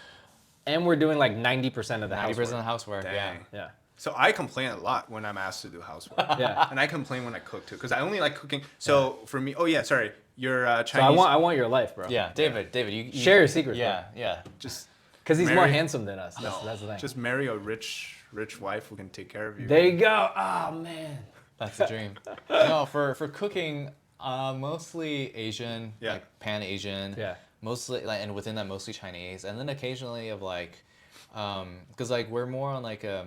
and we're doing like 90% of the 90% housework. of the housework. Yeah. Dang. Yeah. So I complain a lot when I'm asked to do housework. Yeah. And I complain when I cook too, because I only like cooking. So for me, sorry, you're Chinese. So I want your life, bro. Yeah, David, you share your secrets. Yeah, bro. yeah. Just because he's marry- more handsome than us. That's the thing. Just marry a rich wife who can take care of you. There you go. Oh man. That's the dream. No, for cooking, mostly Asian, like Pan Asian. Yeah. Mostly, like, and within that, mostly Chinese, and then occasionally of like, because like we're more on like a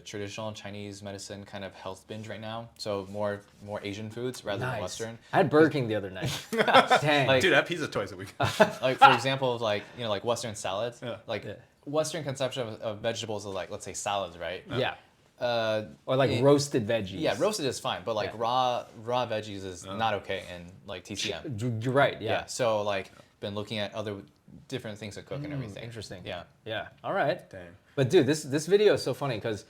traditional Chinese medicine kind of health binge right now. So more Asian foods rather than Western. I had Burger King the other night. Dang. Like, dude, I have pizza twice a week. Like for example, like like Western salads. Yeah. Like Western conception of vegetables is like, let's say salads, right? Yeah. Or like roasted veggies. Yeah, roasted is fine, but like raw veggies is not okay in like TCM. You're right. Yeah. So like been looking at other different things to cook and everything. Interesting. Yeah. Yeah. All right. Dang. But dude, this video is so funny because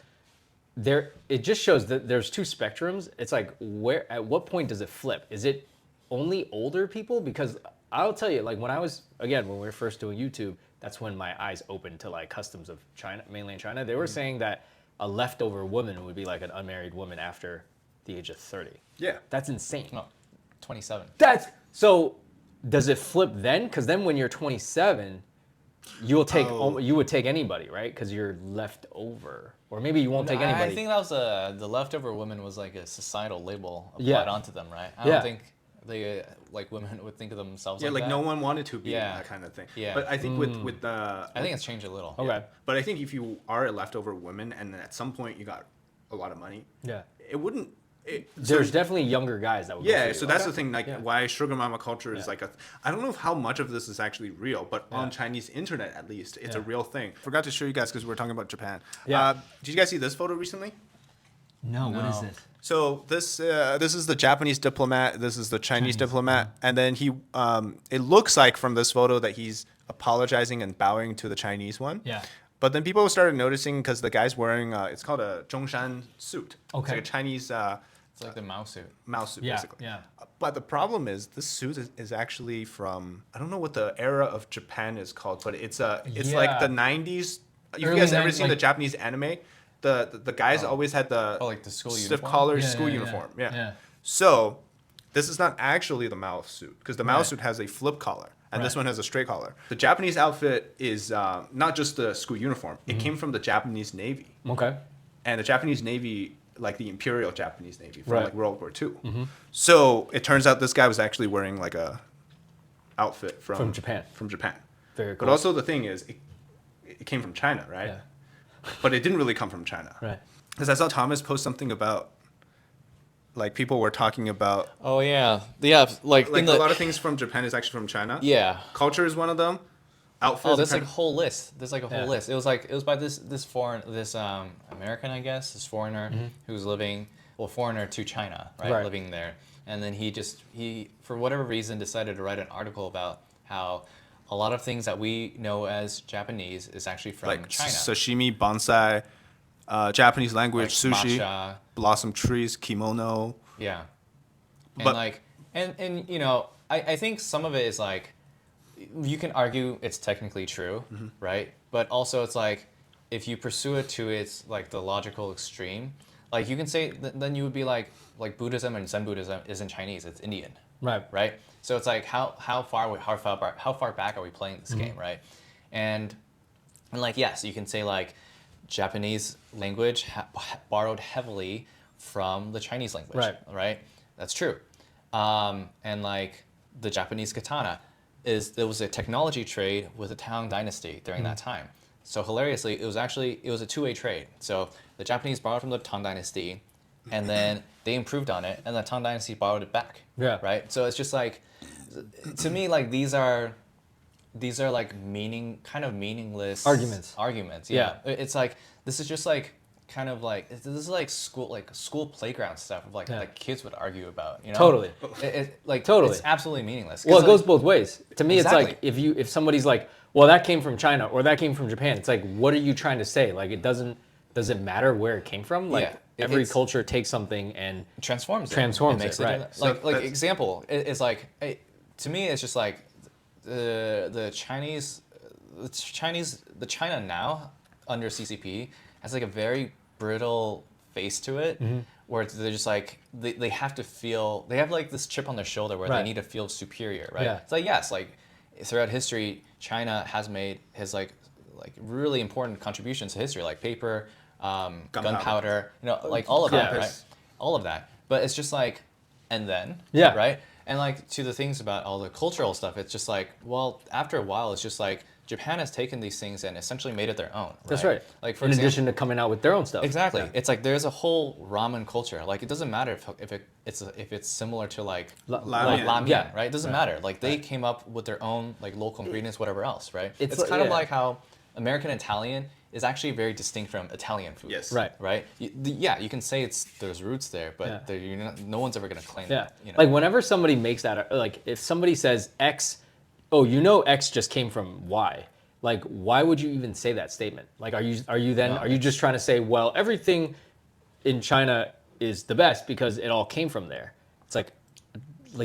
it just shows that there's two spectrums. It's like at what point does it flip? Is it only older people? Because I'll tell you, like when we were first doing YouTube, that's when my eyes opened to like customs of China, mainland China. They were saying that a leftover woman would be like an unmarried woman after the age of 30. Yeah. That's insane. No, 27. So does it flip then? Because then when you're 27, you would take anybody, right? Because you're left over, or maybe you won't take anybody. I think that was the leftover woman was like a societal label applied onto them, right? I don't think they like women would think of themselves like that. No one wanted to be that kind of thing. Yeah. But I think with the I think it's changed a little. Okay. But I think if you are a leftover woman and then at some point you got a lot of money, it wouldn't. There's definitely younger guys that would. Yeah, so that's the thing. Like why sugar mama culture is like I don't know how much of this is actually real, but on Chinese internet at least, it's a real thing. Forgot to show you guys because we're talking about Japan. Yeah. Did you guys see this photo recently? No. What is this? So this is the Japanese diplomat. This is the Chinese diplomat, and then he. It looks like from this photo that he's apologizing and bowing to the Chinese one. Yeah. But then people started noticing because the guy's wearing it's called a Zhongshan suit. Okay. It's like a Chinese. It's like the Mao suit. Mao suit, Yeah, basically. yeah. But the problem is this suit is actually from I don't know what the era of Japan is called, but it's like the 90s. If you guys ever seen the Japanese anime, the guys always had the like the school stiff uniform? collar school uniform. Yeah. So this is not actually the Mao suit because the Mao suit has a flip collar. And this one has a straight collar. The Japanese outfit is not just the school uniform. It came from the Japanese Navy. Okay. And the Japanese Navy, like the Imperial Japanese Navy from like World War II. So it turns out this guy was actually wearing like a outfit from Japan. From Japan. Very cool. But also the thing is, it came from China, right? Yeah. But it didn't really come from China. Right. Because I saw Thomas post something about, like people were talking about. Oh yeah, Like a lot of things from Japan is actually from China. Yeah. Culture is one of them. Outfits. Oh, there's like a whole list. There's like a whole list. It was by this American, I guess, this foreigner who's living, foreigner to China, right? Living there. And then he for whatever reason decided to write an article about how a lot of things that we know as Japanese is actually from like China. Sashimi, bonsai, Japanese language, Like sushi, matcha. blossom trees, kimono. Yeah. And But- like and you know, I think some of it is like you can argue it's technically true, right? But also it's like if you pursue it to its like the logical extreme, like you can say then you would be like Buddhism and Zen Buddhism isn't Chinese, it's Indian. Right? So it's like how far back are we playing this game, right? And like yes, you can say like Japanese language borrowed heavily from the Chinese language, right? That's true. And like the Japanese katana there was a technology trade with the Tang Dynasty during that time. So hilariously, it was a two-way trade. So the Japanese borrowed from the Tang Dynasty, and then they improved on it, and the Tang Dynasty borrowed it back. Yeah. Right. So it's just like, to me, like these are like meaningless arguments. Yeah. It's like this is just like kind of like this is like school playground stuff of like kids would argue about, you know. Totally. Totally. It's absolutely meaningless. Well, it like, goes both ways. To me, Exactly. it's like if somebody's like, well, that came from China or that came from Japan. It's like, what are you trying to say? Like, does it matter where it came from? Like every culture takes something and transforms it, makes right? it. Like example is like to me it's just like the China now under CCP has like a very brittle face to it, where they're just like they have to feel, they have like this chip on their shoulder where they need to feel superior, right? It's like, yes, like throughout history, China has made his like really important contributions to history, like paper, gunpowder, you know, like all of that, right? All of that. But it's just like, and then, right? And like to the things about all the cultural stuff, it's just like, well, after a while, it's just like Japan has taken these things and essentially made it their own. Right? That's right. Like for in example, addition to coming out with their own stuff. Exactly. It's like there's a whole ramen culture. Like it doesn't matter if it's similar to like ramen, right? It doesn't matter. Like they came up with their own like local ingredients, whatever else, right? It's kind of like how American Italian is actually very distinct from Italian food. Yes. Right. You can say there's roots there, but no one's ever gonna claim that. You know? Like whenever somebody makes that, like if somebody says X, oh, you know X just came from Y. Like, why would you even say that statement? Like, are you just trying to say, well, everything in China is the best because it all came from there? It's like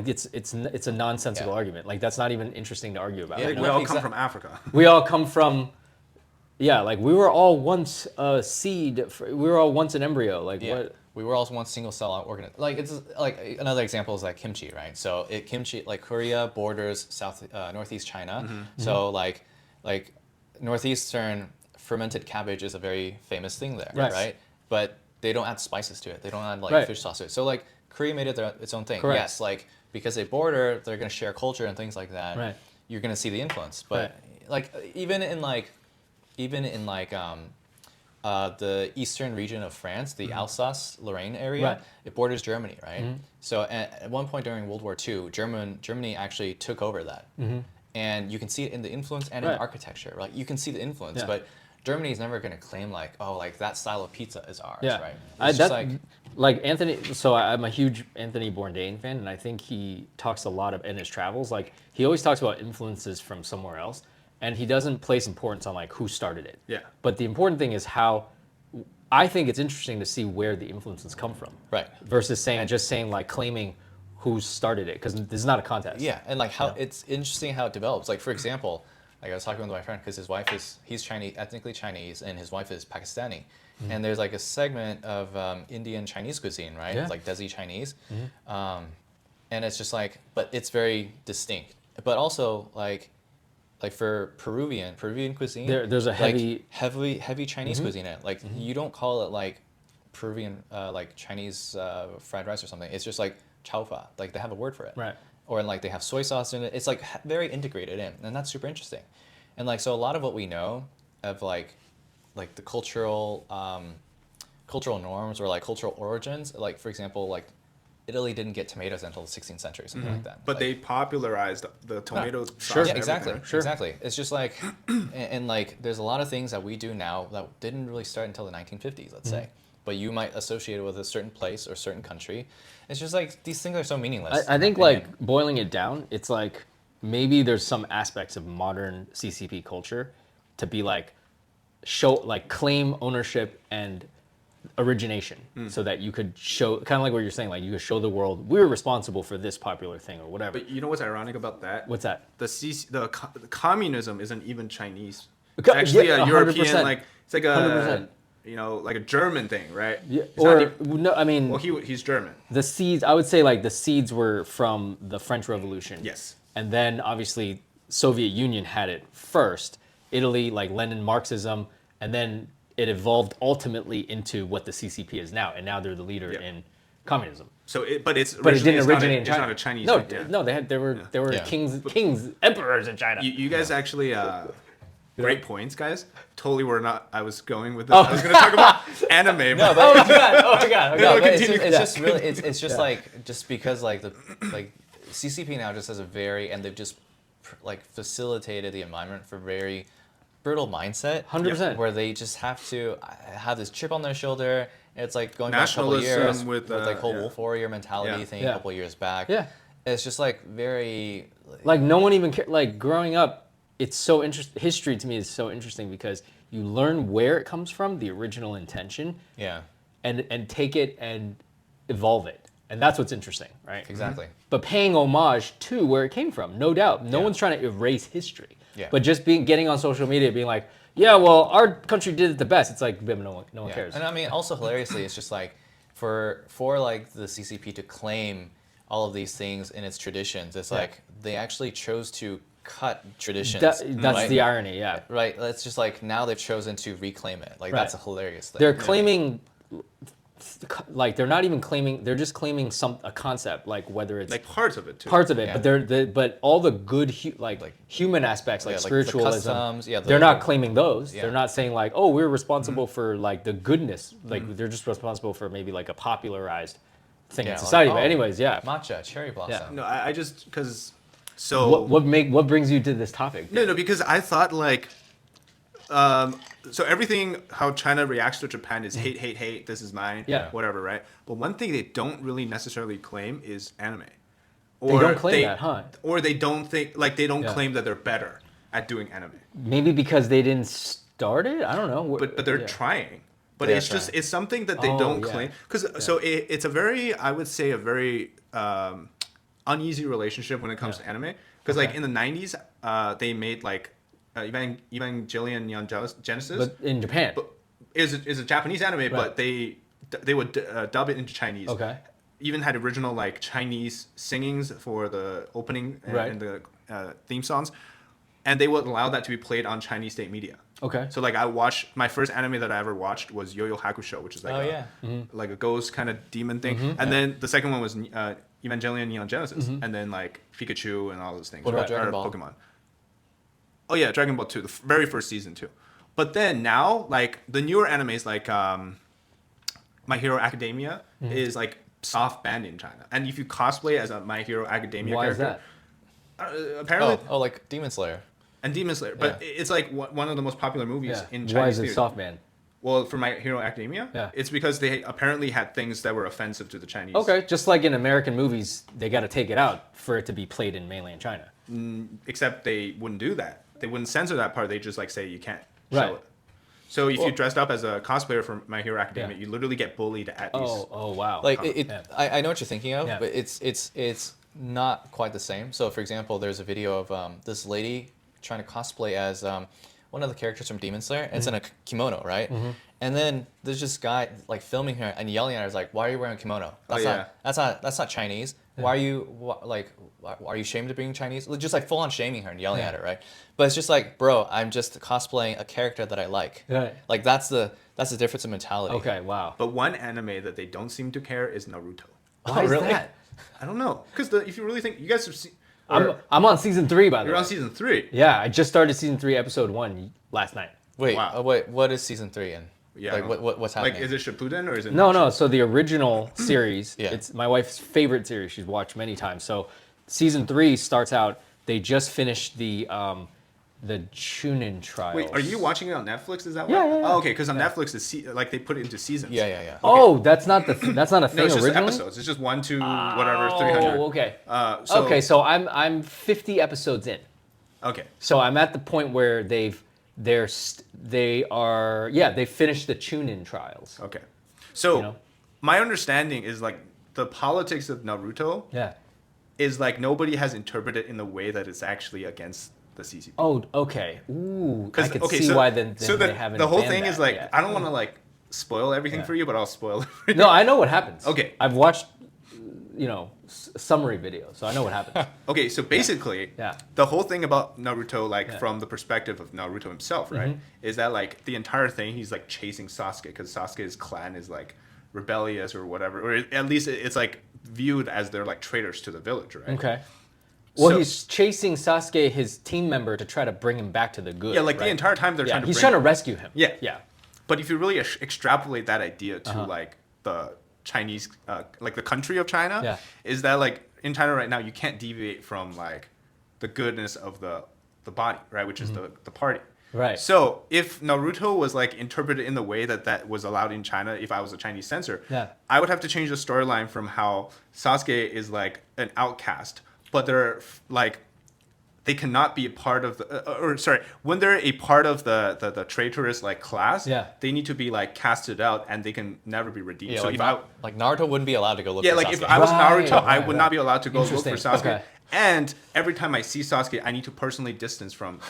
it's a nonsensical argument. Like that's not even interesting to argue about. Yeah, you know? we all come from Africa. We all come from, like we were all once a seed. We were all once an embryo. Like what? We were all one single cell organism. Like it's like another example is like kimchi, right? So kimchi, like Korea borders northeast China. So like northeastern fermented cabbage is a very famous thing there, right? But they don't add spices to it. They don't add like fish sauce to it. So like Korea made it its own thing. Correct. Yes, like because they border, they're gonna share culture and things like that. Right. You're gonna see the influence. But like even in the eastern region of France, the Alsace-Lorraine area, it borders Germany, right? So at one point during World War II, Germany actually took over that. And you can see it in the influence and in architecture. Like you can see the influence, but Germany is never going to claim like, oh, like that style of pizza is ours, right? It's just like Anthony. So I'm a huge Anthony Bourdain fan, and I think he talks a lot in his travels. Like he always talks about influences from somewhere else, and he doesn't place importance on like who started it. Yeah. But the important thing is how. I think it's interesting to see where the influences come from, right? Versus saying like claiming who started it, because this is not a contest. Yeah, and like how it's interesting how it develops. Like for example, like I was talking with my friend because he's Chinese, ethnically Chinese, and his wife is Pakistani, and there's like a segment of Indian Chinese cuisine, right? It's like Desi Chinese, and it's just like, but it's very distinct. But also like for Peruvian cuisine, there's a heavy Chinese cuisine in it. Like you don't call it like Peruvian like Chinese fried rice or something. It's just like chaufa. Like they have a word for it. Right. Or like they have soy sauce in it. It's like very integrated in, and that's super interesting. And like so a lot of what we know of like the cultural norms or like cultural origins, like for example like Italy didn't get tomatoes until the 16th century, something like that. But they popularized the tomato sauce. Sure, yeah, exactly. It's just like, and like, there's a lot of things that we do now that didn't really start until the 1950s, let's say. But you might associate it with a certain place or certain country. It's just like, these things are so meaningless. I think like, boiling it down, it's like, maybe there's some aspects of modern CCP culture to be like, claim ownership and origination, so that you could show, kind of like what you're saying, like you could show the world we're responsible for this popular thing or whatever. But you know what's ironic about that? What's that? The communism isn't even Chinese. It's actually a European, like it's like a 100%. Like a German thing, right? Yeah. Well, he's German. The seeds, I would say, like the seeds were from the French Revolution. Yes. And then obviously Soviet Union had it first. Italy, like Lenin Marxism, and then it evolved ultimately into what the CCP is now, and now they're the leader in communism. So, it didn't originate in China. It's not a Chinese. No, there were kings, emperors in China. You guys actually, great points, guys. Totally were not. I was going with this. I was going to talk about anime. No, but oh my god. It's just really, it's just like just because like CCP now just has and they've just like facilitated the environment for very brutal mindset, 100%, where they just have to have this chip on their shoulder. It's like going back a couple of years with like whole wolf warrior mentality thing a couple of years back. Yeah, it's just like very like no one even cared. Like growing up, it's so interesting. History to me is so interesting because you learn where it comes from, the original intention. Yeah, and take it and evolve it. And that's what's interesting, right? Exactly. But paying homage to where it came from, no doubt. No one's trying to erase history. Yeah. But just getting on social media, being like, yeah, well, our country did it the best. It's like, no one cares. And I mean, also hilariously, it's just like for like the CCP to claim all of these things in its traditions, it's like they actually chose to cut traditions. That's right? the irony, yeah. Right. It's just like now they've chosen to reclaim it. Like that's a hilarious thing. They're claiming, like they're not even claiming. They're just claiming a concept, like whether it's like parts of it too. Parts of it, but all the good human aspects, like spiritualism, the customs, they're not claiming those. They're not saying like, oh, we're responsible for like the goodness. Like they're just responsible for maybe like a popularized thing in society. But anyways, matcha, cherry blossom. No, I just because. So what brings you to this topic? No, because I thought like, so everything how China reacts to Japan is hate. This is mine. Whatever, right? But one thing they don't really necessarily claim is anime. Or they don't claim that, huh? Or they don't think they don't claim that they're better at doing anime. Maybe because they didn't start it. I don't know. But they're trying. But it's just it's something that they don't claim because so it's a very I would say a very uneasy relationship when it comes to anime because like in the 90s they made like Evangelion Neon Genesis but in Japan is a Japanese anime but they would dub it into Chinese even had original like Chinese singings for the opening and the theme songs and they would allow that to be played on Chinese state media. So like I watched my first anime that I ever watched was Yu Yu Hakusho, which is like like a ghost kind of demon thing, and then the second one was Evangelion Neon Genesis, and then like Pikachu and all those things. What about Dragon Ball? Pokemon. Oh yeah, Dragon Ball 2, the very first season too. But then now like the newer animes like My Hero Academia is like soft banned in China, and if you cosplay as a My Hero Academia character, apparently like Demon Slayer. And Demon Slayer, but it's like one of the most popular movies in Chinese Why is it theater. soft man? Well, for My Hero Academia, it's because they apparently had things that were offensive to the Chinese. Okay, just like in American movies, they got to take it out for it to be played in mainland China. Except they wouldn't do that. They wouldn't censor that part. They just like say you can't show it. So if you dressed up as a cosplayer for My Hero Academia, you literally get bullied at these. Oh wow! Like I know what you're thinking of, but it's not quite the same. So for example, there's a video of this lady trying to cosplay as one of the characters from Demon Slayer. It's in a kimono, right? And then there's this guy like filming her and yelling at her, like, "Why are you wearing a kimono? That's not Chinese. Why are you are you ashamed of being Chinese?" Just like full on shaming her and yelling at her, right? But it's just like, bro, I'm just cosplaying a character that I like. Like that's the difference in mentality. Okay, wow. But one anime that they don't seem to care is Naruto. Why is that? I don't know, because if you really think you guys have seen. I'm on season 3 by the way. You're on season 3. Yeah, I just started season 3, episode 1 last night. Wait, wait, what is season 3 in? Yeah, like what's happening? Like, is it Shippuden or is it? No. So the original series, it's my wife's favorite series. She's watched many times. So season 3 starts out. They just finished the Chunin trials. Wait, are you watching it on Netflix? Is that why? Yeah. Oh, okay, because on Netflix it's like they put it into seasons. Yeah. Okay. Oh, that's not a thing No, it's just originally. episodes. It's just 1, 2, whatever, 300. Oh, okay. So I'm 50 episodes in. Okay. So I'm at the point where they finished the Chunin trials. Okay. So my understanding is like the politics of Naruto is like nobody has interpreted it in the way that it's actually against the CCP. Oh, okay. Ooh, I could see why then they haven't. The whole banned thing that. is like I don't want to like spoil everything for you, but I'll spoil it for you. No, I know what happens. Okay. I've watched, summary videos, so I know what happens. Okay, so basically, the whole thing about Naruto, like from the perspective of Naruto himself, right, is that like the entire thing he's like chasing Sasuke because Sasuke's clan is like rebellious or whatever, or at least it's like viewed as they're like traitors to the village, right? Okay. Well, he's chasing Sasuke, his team member, to try to bring him back to the good. Yeah, like the entire time they're trying to. He's trying to rescue him. Yeah. But if you really extrapolate that idea to like the Chinese, like the country of China, is that like in China right now you can't deviate from like the goodness of the body, right, which is the party. Right. So if Naruto was like interpreted in the way that was allowed in China, if I was a Chinese censor, I would have to change the storyline from how Sasuke is like an outcast, but they're like they cannot be a part of the when they're a part of the traitorous like class, they need to be like casted out and they can never be redeemed. Yeah, so like Naruto wouldn't be allowed to go look for Sasuke. Like if I was Naruto, I would not be allowed to go look for Sasuke. And every time I see Sasuke, I need to personally distance from.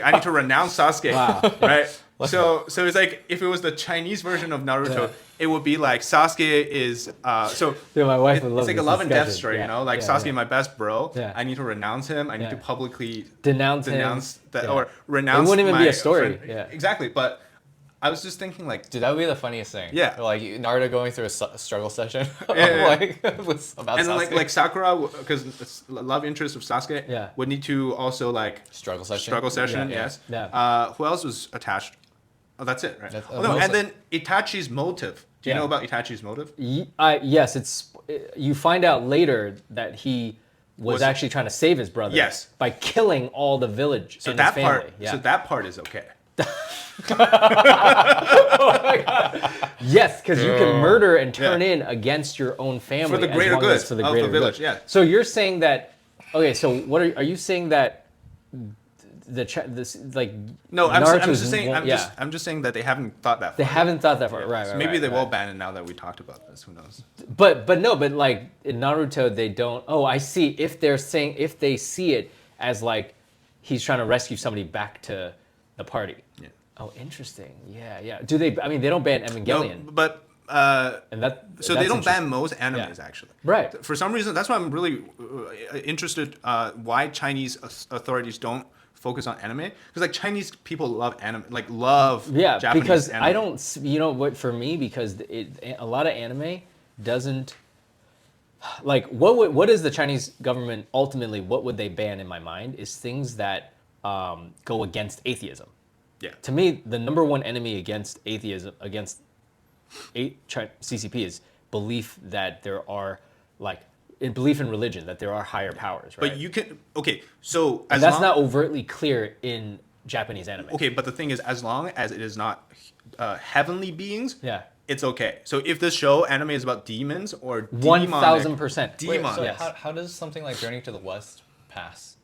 I need to renounce Sasuke, right? So it's like if it was the Chinese version of Naruto, it would be like Sasuke is Dude, my wife would love it's like a this love and death discussion. story, Yeah, you know? Like yeah, Sasuke, yeah. my best bro. Yeah. I need to renounce him. I need to publicly denounce that him. or renounce. It wouldn't even my be a story. friend. Yeah. Exactly, but. I was just thinking, like, Dude, that would be the funniest thing. Yeah. Like Naruto going through a struggle session. Yeah. About and then Sasuke. like Sakura, because love interest of Sasuke, would need to also like struggle session. Yes. Yeah. Who else was attached? Oh, that's it, right? That's- Oh, no, mostly. and then Itachi's motive. Do you Yeah. know about Itachi's motive? Yes, you find out later that he was actually trying to save his brother. Yes. By killing all the village So and that his family. part. Yeah. So that part is okay. Yes, because you can murder and turn in against your own family For the as greater long good as for the of greater the village, good. yeah. So you're saying that? Okay, so what are you saying that this like? No, I'm Naruto's just saying. won't- I'm just saying that they haven't thought that. They far. haven't thought that far, right? So right maybe right, they right. will ban it now that we talked about this. Who knows? But like in Naruto, they don't. Oh, I see. If they see it as like he's trying to rescue somebody back to the party. Yeah. Oh, interesting. Yeah. Do they? I mean, they don't ban Evangelion. No, but. And that So that's they don't ban interesting. most animes actually. Right. For some reason, that's why I'm really interested. Why Chinese authorities don't focus on anime? Because like Chinese people love anime, like love Japanese because anime. I don't. You know what? For me, because a lot of anime doesn't. Like what is the Chinese government ultimately? What would they ban in my mind is things that go against atheism. Yeah. To me, the number one enemy against atheism, against CCP is belief that there are belief in religion, that there are higher powers, right? But you can so and that's not overtly clear in Japanese anime. Okay, but the thing is, as long as it is not heavenly beings, it's okay. So if this show anime is about demons or 1000%. demonic, So how does something like Journey to the West pass?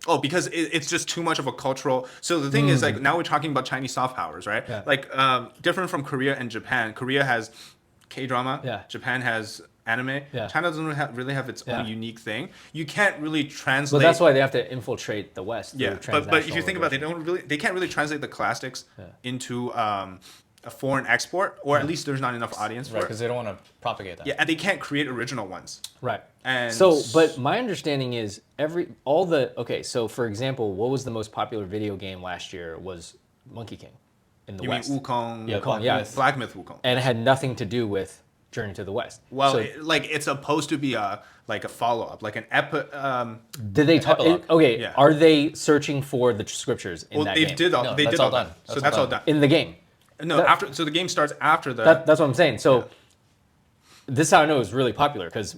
Oh, because it's just too much of a cultural. So the thing is, like, now we're talking about Chinese soft powers, right? Yeah. Like, different from Korea and Japan. Korea has K-drama. Yeah. Japan has anime. Yeah. China doesn't really have its own unique thing. You can't really translate. But that's why they have to infiltrate the West. Yeah, but if you think about it, they can't really translate the classics into a foreign export, or at least there's not enough audience for Right, it. because they don't want to propagate that. Yeah, and they can't create original ones. Right. And so, but my understanding is so for example, what was the most popular video game last year was Monkey King in the you West. mean Wukong? Yeah, Black Myth Wukong. And it had nothing to do with Journey to the West. Well, so, it's supposed to be a follow up, like an did they talk? Okay, Yeah. are they searching for the scriptures in that they game? did all. No, they that's did all all done. that. So That's that's all all done. In the game. No, so the game starts after the. That's what I'm saying. So this is how I know it's really popular because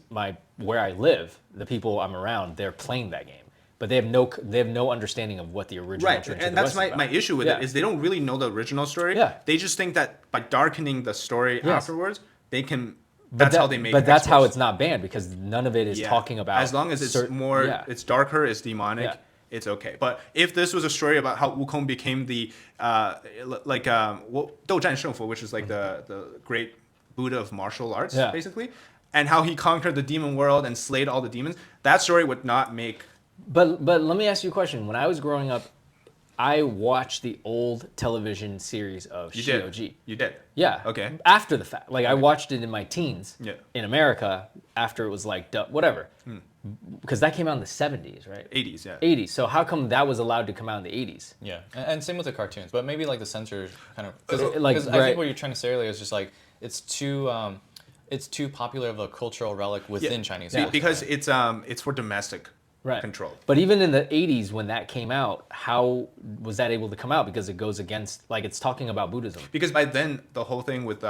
where I live, the people I'm around, they're playing that game, but they have no understanding of what the original. Right, Journey to and the that's West is my about. issue with it is they don't really know the original story. Yeah. They just think that by darkening the story Yes. afterwards, they can. But That's how they make. But that's how exports. it's not banned because none of it is talking about. As long as it's it's darker, it's demonic. It's okay. But if this was a story about how Wukong became the 斗战胜佛, which is like the great Buddha of martial arts, basically, and how he conquered the demon world and slayed all the demons, that story would not make. But let me ask you a question. When I was growing up, I watched the old television series of Shioji. You did? Yeah. Okay. After the fact. Like, I watched it in my teens in America after it was like, whatever. Because that came out in the 70s, right? 80s, yeah. 80s. So how come that was allowed to come out in the 80s? Yeah, and same with the cartoons, but maybe like the censor kind of. Because I right. think what you're trying to say earlier is just like, it's too popular of a cultural relic within Chinese culture. Because it's for domestic control. But even in the 80s when that came out, how was that able to come out? Because it goes against, like, it's talking about Buddhism. Because by then the whole thing with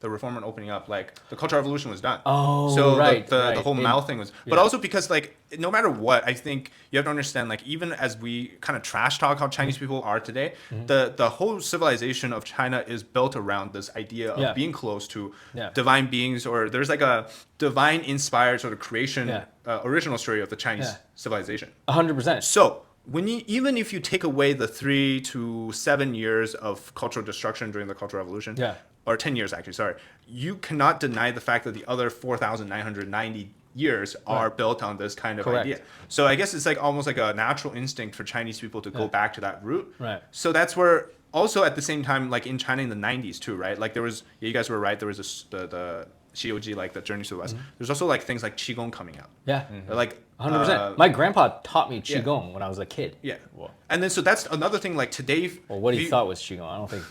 the reform and opening up, like the Cultural Revolution was done. Oh, so right, the whole Mao thing was, but also because like no matter what, I think you have to understand, like even as we kind of trash talk how Chinese people are today, the whole civilization of China is built around this idea of being close to divine beings, or there's like a divine inspired sort of creation, original story of the Chinese civilization. 100%. So even if you take away the 3 to 7 years of cultural destruction during the Cultural Revolution, or 10 years actually, sorry, you cannot deny the fact that the other 4,990 years are built on this kind of idea. So I guess it's like almost like a natural instinct for Chinese people to go back to that root. Right. So that's where also at the same time, like in China in the 90s too, right? Like there was, you guys were right, there was the Xioji, like the Journey to the West. There's also like things like Qigong coming out. Yeah. Like 100%. My grandpa taught me Qigong when I was a kid. Yeah. Whoa. And then so that's another thing like today. Well, what he thought was Qigong.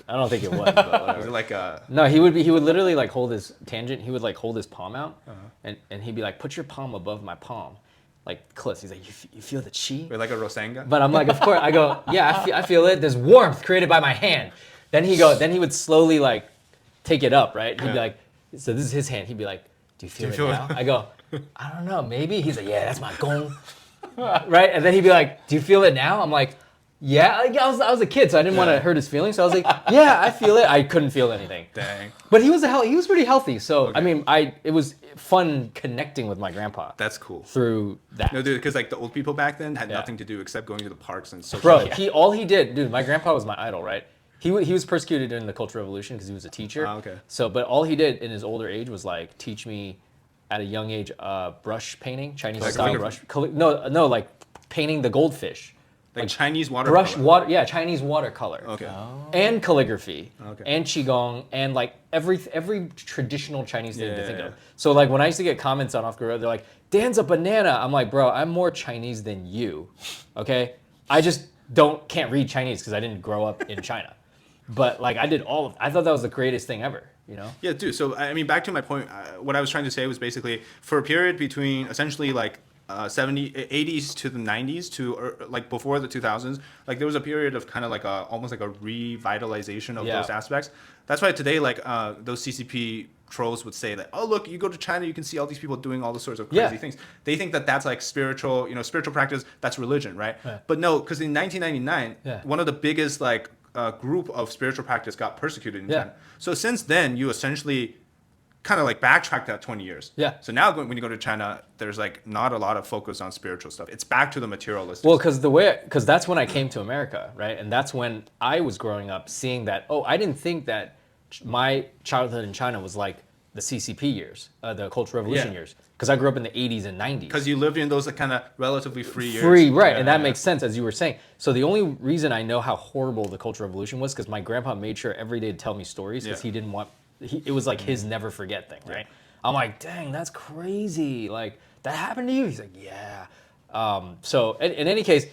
I don't think it was. But whatever. Was it like No, he would literally like hold his tangent. He would like hold his palm out, and he'd be like, put your palm above my palm, like close. He's like, you feel the chi? Or like a Rosanga. But I'm like, of course. I go, yeah, I feel it. There's warmth created by my hand. Then he would slowly like take it up, right? He'd be like, so this is his hand. He'd be like, do you feel it now? I go, I don't know, maybe. He's like, yeah, that's my gong. Right? And then he'd be like, do you feel it now? I'm like, yeah. I was a kid, so I didn't want to hurt his feelings. So I was like, yeah, I feel it. I couldn't feel anything. Dang. But he was pretty healthy. So I mean, it was fun connecting with my grandpa. That's cool. Through that. No, dude, because like the old people back then had nothing to do except going to the parks and social. Bro, all he did, dude. My grandpa was my idol, right? He was persecuted during the Cultural Revolution because he was a teacher. Oh, okay. So, but all he did in his older age was like teach me at a young age brush painting, Chinese style brush. No, like painting the goldfish. Like Chinese watercolor. Brush Chinese watercolor. Okay. And calligraphy. Okay. And qigong and like every traditional Chinese thing to think of. So like when I used to get comments on Off Grid Road, they're like, "Dan's a banana." I'm like, "Bro, I'm more Chinese than you." Okay? I just can't read Chinese because I didn't grow up in China. But like I thought that was the greatest thing ever, you know? Yeah, dude. So I mean, back to my point, what I was trying to say was basically for a period between essentially like 80s to the 90s to like before the 2000s, like there was a period of kind of like almost like a revitalization of those aspects. That's why today, like those CCP trolls would say that, oh look, you go to China, you can see all these people doing all the sorts of crazy things. They think that that's like spiritual practice. That's religion, right? But no, because in 1999, one of the biggest like group of spiritual practice got persecuted in China. So since then, you essentially kind of like backtrack that 20 years. Yeah. So now when you go to China, there's like not a lot of focus on spiritual stuff. It's back to the materialistic. Well, because that's when I came to America, right? And that's when I was growing up seeing that, I didn't think that my childhood in China was like the CCP years, the Cultural Revolution years. Because I grew up in the 80s and 90s. Because you lived in those like, kind of relatively free years. Free, right. And that makes sense, as you were saying. So the only reason I know how horrible the Cultural Revolution was because my grandpa made sure every day to tell me stories because he didn't want... it was like his never forget thing, right? I'm like, dang, that's crazy. Like, that happened to you? He's like, yeah. So in any case,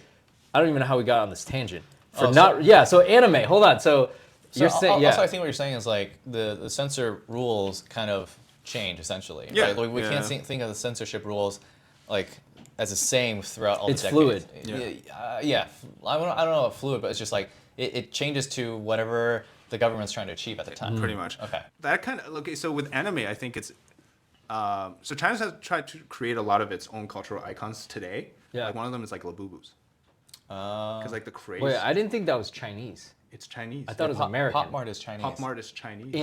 I don't even know how we got on this tangent. So anime, hold on. So you're saying, Also, I think what you're saying is like the censor rules kind of change essentially. Yeah. Right? Like, we can't think of the censorship rules like as the same throughout all the decades. Fluid. I don't know if fluid, but it's just like it changes to whatever the government's trying to achieve at the time. Pretty much. Okay. That kind of so with anime, I think it's so China has tried to create a lot of its own cultural icons today. Yeah. Like one of them is like Labubus. Because like the craze. Wait, I didn't think that was Chinese. It's Chinese. I thought it was American. Pop Mart is Chinese. Pop Mart is Chinese.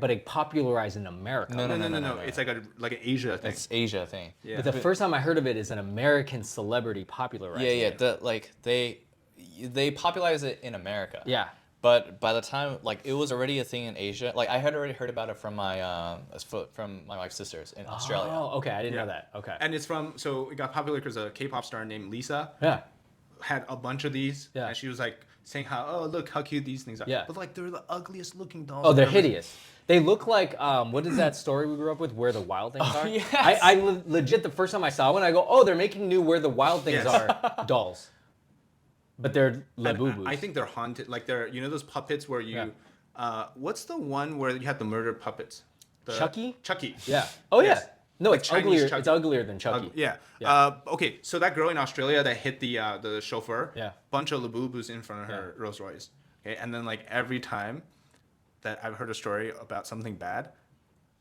But it popularized in America. No. It's like an Asia thing. It's Asia thing. Yeah. But the first time I heard of it is an American celebrity popularizing it. They popularized it in America. Yeah. But by the time it was already a thing in Asia, like I had already heard about it from my wife's sisters in Australia. Oh, okay, I didn't know that. Okay. And it's so it got popular because a K-pop star named Lisa had a bunch of these, and she was like saying how look how cute these things are. Yeah. But like they're the ugliest looking dolls. Oh, they're hideous. They look like what is that story we grew up with? Where the Wild Things Are. Yes. I legit the first time I saw one, I go, they're making new Where the Wild Things Are dolls. But they're Labubus. I think they're haunted. Like they're those puppets where you, what's the one where you had the murder puppets? Chucky. Chucky. Yeah. Oh yes. yeah. No, like it's Chinese uglier. Chucky. It's uglier than Chucky. Okay, so that girl in Australia that hit the chauffeur. Yeah. Bunch of Labubus in front of her Rolls Royce. Okay, and then like every time that I've heard a story about something bad,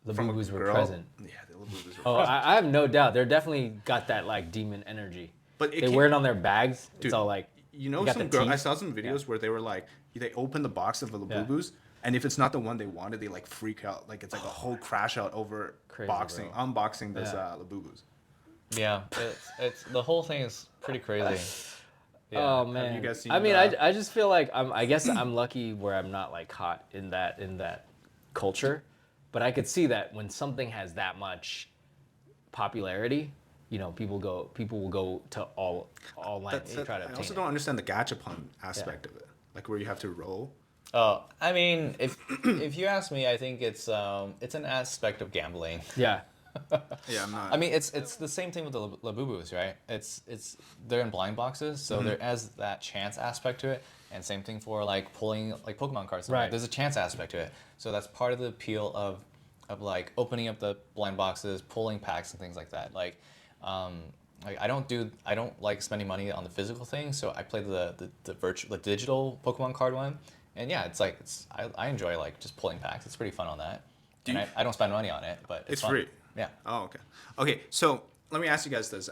Labubus were present. Yeah, the Labubus were present. I have no doubt. They're definitely got that like demon energy. But they wear it on their bags. Dude, it's all like. Some girl. I saw some videos where they were like, they open the box of the Labubus, and if it's not the one they wanted, they like freak out. Like it's like a whole crash out over unboxing this Labubus. Yeah, it's the whole thing is pretty crazy. Yeah. Oh man. Have you guys seen I just feel like I guess I'm lucky where I'm not like caught in that culture, but I could see that when something has that much popularity, you know, people will go to all lengths to try to I obtain also it. don't understand the gachapon aspect of it, like where you have to roll. Oh, I mean, if you ask me, I think it's an aspect of gambling. Yeah. Yeah, I'm not. I mean, it's the same thing with the Labubus, right? They're in blind boxes, so there is that chance aspect to it, and same thing for like pulling like Pokemon cards. Right. There's a chance aspect to it, so that's part of the appeal of like opening up the blind boxes, pulling packs, and things like that. Like I don't like spending money on the physical thing, so I play the digital Pokemon card one, and yeah, I enjoy like just pulling packs. It's pretty fun on that, I don't spend money on it, but it's fun. free. Yeah. Oh, okay. Okay, so let me ask you guys this.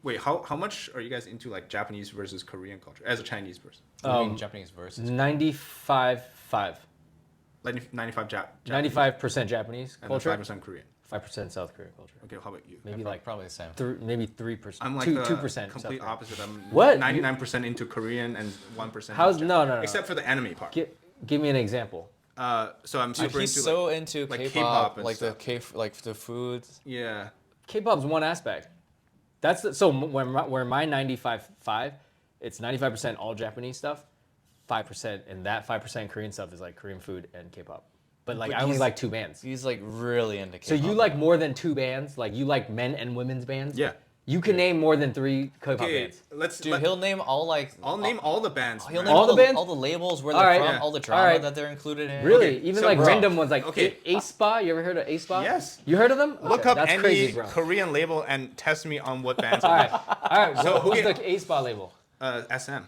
Wait, how much are you guys into like Japanese versus Korean culture as a Chinese person? I mean, Japanese versus 95-5. Like 95 95% Japanese and culture. 5% Korean. 5% South Korean culture. Okay, how about you? Maybe like probably the same. maybe 3%. I'm like 2% complete South opposite. I'm What? 99% into Korean and 1% How's into no, Japanese. no. Except for the anime part. Give me an example. So I'm super He's into so like, into like K-pop, K-pop and like stuff. the foods. Yeah. K-pop's one aspect. So where my 95-5, it's 95% all Japanese stuff, 5%, and that 5% Korean stuff is like Korean food and K-pop. But like I only like 2 bands. He's like really into K-pop. So you like more than 2 bands? Like you like men and women's bands? Yeah. You can name more than 3 K-pop Okay, bands. He'll name all like. I'll name all the bands. He'll man. name All the bands? all the labels, where All they're right. from, Yeah. all the drama All right. that they're included in. Really? Okay, Even so like bro, random ones like okay. aespa? You ever heard of aespa? Yes. You heard of them? Look Okay, up that's any crazy, bro. Korean label and test me on what bands. All right. All right. So, What's okay. the aespa label? SM.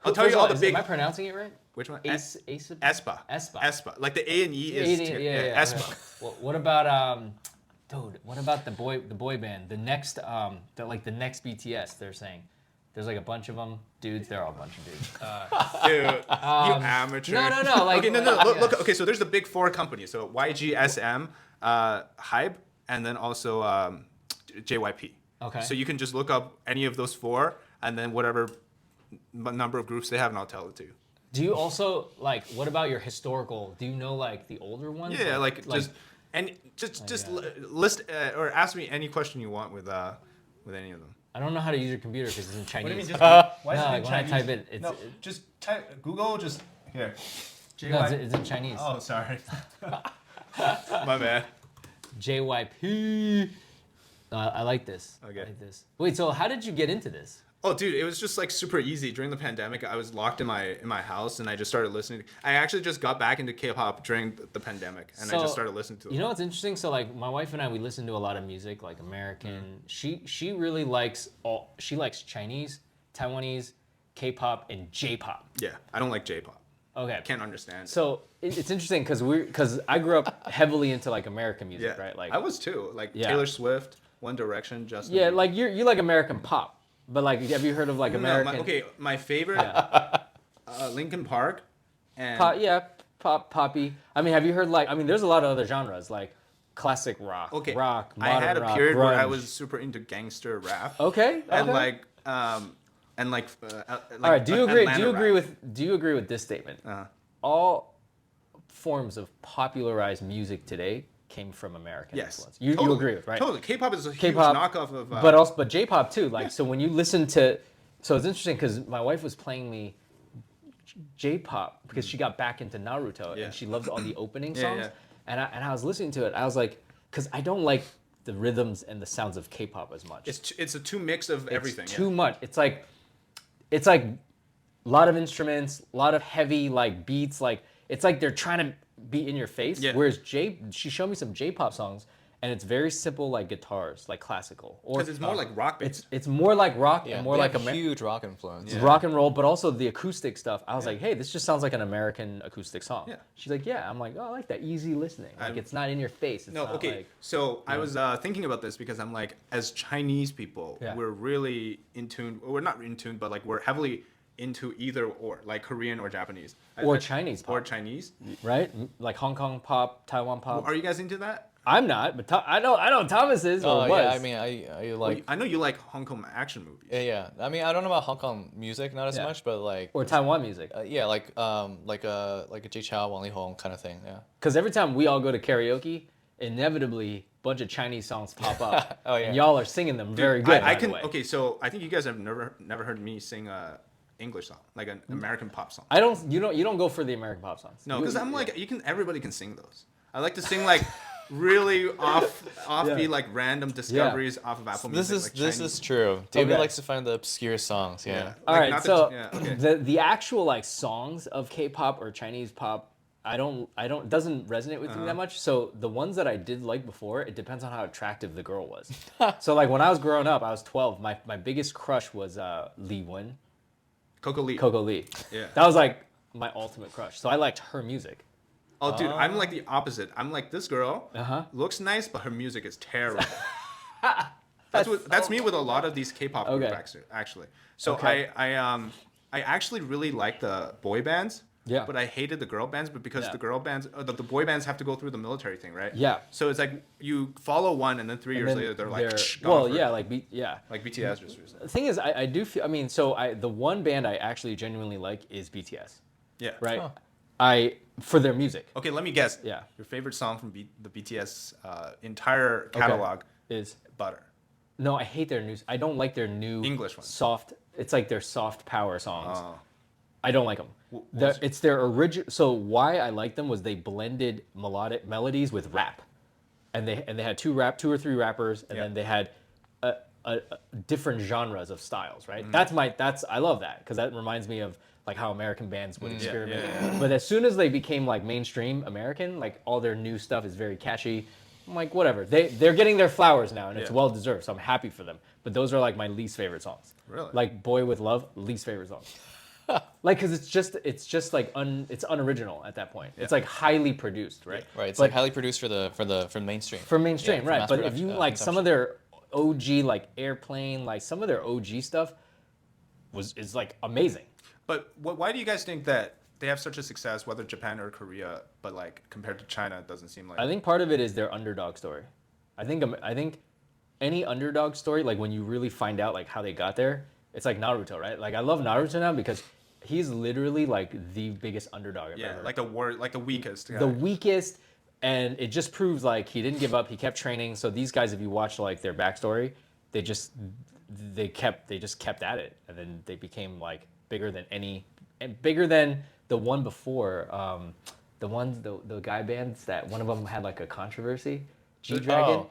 I'll tell you all the big. Am I pronouncing it right? Which one? Aespa? Espa. Espa. Espa. Like the A and E is. Yeah. Espa. Okay. Well, what about dude? What about the boy band? The next the next BTS? They're saying there's like a bunch of them, dudes. They're all a bunch of dudes. Dude, you amateur. No. Like okay, no. Look. Okay, so there's the big 4 companies. So YG, SM, Hybe, and then also JYP. Okay. So you can just look up any of those 4, and then whatever number of groups they have, and I'll tell it to you. Do you also like? What about your historical? Do you know like the older ones? Yeah, just list or ask me any question you want with any of them. I don't know how to use your computer because it's in Chinese. What do you mean? Just Why is it in Chinese? When I type in, it's, just type Google. Just here. no, it's in Chinese. Oh, sorry. My bad. JYP. I like this. Okay. I like this. Wait, so how did you get into this? Oh, dude, it was just like super easy. During the pandemic, I was locked in my house, and I just started listening. I actually just got back into K-pop during the pandemic, and I just started listening to it. You know what's interesting? So like my wife and I, we listen to a lot of music, like American. She really likes she likes Chinese, Taiwanese, K-pop, and J-pop. Yeah, I don't like J-pop. Okay. I can't understand. So it's interesting because I grew up heavily into like American music, yeah, right? Like I was too. Like Yeah. Taylor Swift, One Direction, Justin. yeah, Bieber. like you like American pop, but like have you heard of like American? My favorite, Linkin Park, and Poppy. I mean, have you heard like? I mean, there's a lot of other genres like classic rock, rock. I had a modern period rock, where I grunge. was super into gangster rap. Okay. And okay. like All right. Do you agree? Atlanta rap. Do you agree with this statement? All forms of popularized music today came from American influence. You agree with, right? Totally. K-pop is a huge K-pop, knockoff of. But J-pop too. Like so, when you listen to, so it's interesting because my wife was playing me J-pop because she got back into Naruto and she loves all the opening songs. And I was listening to it. I was like, because I don't like the rhythms and the sounds of K-pop as much. It's a too mix of everything. It's too much. It's like a lot of instruments, a lot of heavy like beats. Like it's like they're trying to be in your face. Yeah. Whereas she showed me some J-pop songs, and it's very simple like guitars, like classical. Because it's more like rock based. It's more like rock and more they like have huge rock influence. rock and roll, but also the acoustic stuff. I was like, hey, this just sounds like an American acoustic song. Yeah. She's like, yeah. I'm like, oh, I like that easy listening. Like it's not in your face. It's No, not okay. Like, So I was thinking about this because I'm like, as Chinese people, we're really in tune. We're not in tune, but like we're heavily into either or, like Korean or Japanese. or Chinese pop. Or Chinese. Right? Like Hong Kong pop, Taiwan pop. Are you guys into that? I'm not, but I know Thomas is or was. Yeah, I mean, I like. I know you like Hong Kong action movies. Yeah. I mean, I don't know about Hong Kong music, not as much, but like. Or Taiwan music. Yeah, like a Jay Chou, Wang Li Hong kind of thing. Yeah. Because every time we all go to karaoke, inevitably bunch of Chinese songs pop up, Oh, yeah. and y'all are singing them very good. I by can. the way. Okay, so I think you guys have never heard me sing a English song, like an American pop song. I don't. You don't go for the American pop songs. No, because I'm like everybody can sing those. I like to sing like really offbeat like random discoveries off of Apple This Music. is like true. David Okay. likes to find the obscure songs. Yeah. All Like, right, not so okay. the actual like songs of K-pop or Chinese pop, I don't doesn't resonate with me that much. So the ones that I did like before, it depends on how attractive the girl was. So like when I was growing up, I was 12. My biggest crush was Lee Wen, Coco Lee. Coco Lee. Yeah. That was like my ultimate crush. So I liked her music. Oh, dude, I'm like the opposite. I'm like, this girl Uh-huh. looks nice, but her music is terrible. That's me with a lot of these K-pop Okay. groups actually. So Okay. I actually really like the boy bands. Yeah. But I hated the girl bands, but because Yeah. the girl bands, the boy bands have to go through the military thing, right? Yeah. So it's like you follow one, and then 3 years And then later they're like, well, gone yeah, forever. like like BTS just recently. the thing is, I do feel. I mean, so the one band I actually genuinely like is BTS, Yeah. right? For their music Okay, let me guess. Yeah. Your favorite song from the BTS entire catalog is Butter. no, I hate their new. I don't like their new English ones. soft. It's like their soft power songs. Oh. I don't like them. It's their original. So why I like them was they blended melodic melodies with rap, and they had two or three rappers, and then they had a different genres of styles. Right. That's I love that because that reminds me of like how American bands would experiment. yeah. But as soon as they became like mainstream American, like all their new stuff is very catchy. I'm like, whatever. They're getting their flowers now, and it's well deserved. So I'm happy for them. But those are like my least favorite songs. Really? Like Boy with Love, least favorite song. Like, cause it's just like it's unoriginal at that point. It's like highly produced, right? Right. It's But like highly produced for mainstream. for mainstream, for right? mass But if production, you like some consumption. of their OG like Airplane, like some of their OG stuff is like amazing. But why do you guys think that they have such a success, whether Japan or Korea, but like compared to China, it doesn't seem like. I think part of it is their underdog story. I think any underdog story, like when you really find out like how they got there, it's like Naruto, right? Like I love Naruto now because he's literally like the biggest underdog I've ever. Like the weakest. The weakest, and it just proves like he didn't give up. He kept training. So these guys, if you watch like their backstory, they just kept at it, and then they became like bigger than the one before. The guy bands that one of them had like a controversy. G-Dragon.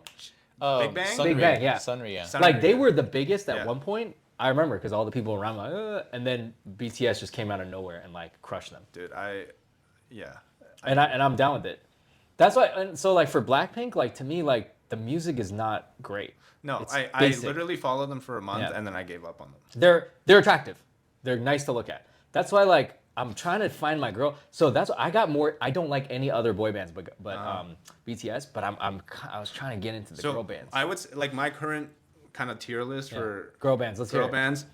Big Bang? Big Bang, yeah. Sunri, yeah. Like they were the biggest at Yeah. one point. I remember because all the people around were like, and then BTS just came out of nowhere and like crushed them. Dude, yeah. And I'm down with it. That's why. And so like for Blackpink, like to me, like the music is not great. No, It's I basic. literally followed them for a month Yeah. and then I gave up on them. They're attractive. They're nice to look at. That's why like I'm trying to find my girl. So that's I got more. I don't like any other boy bands, but BTS. But I was trying to get into the girl bands. I would say, like my current kind of tier list for girl bands. Let's hear girl it. bands.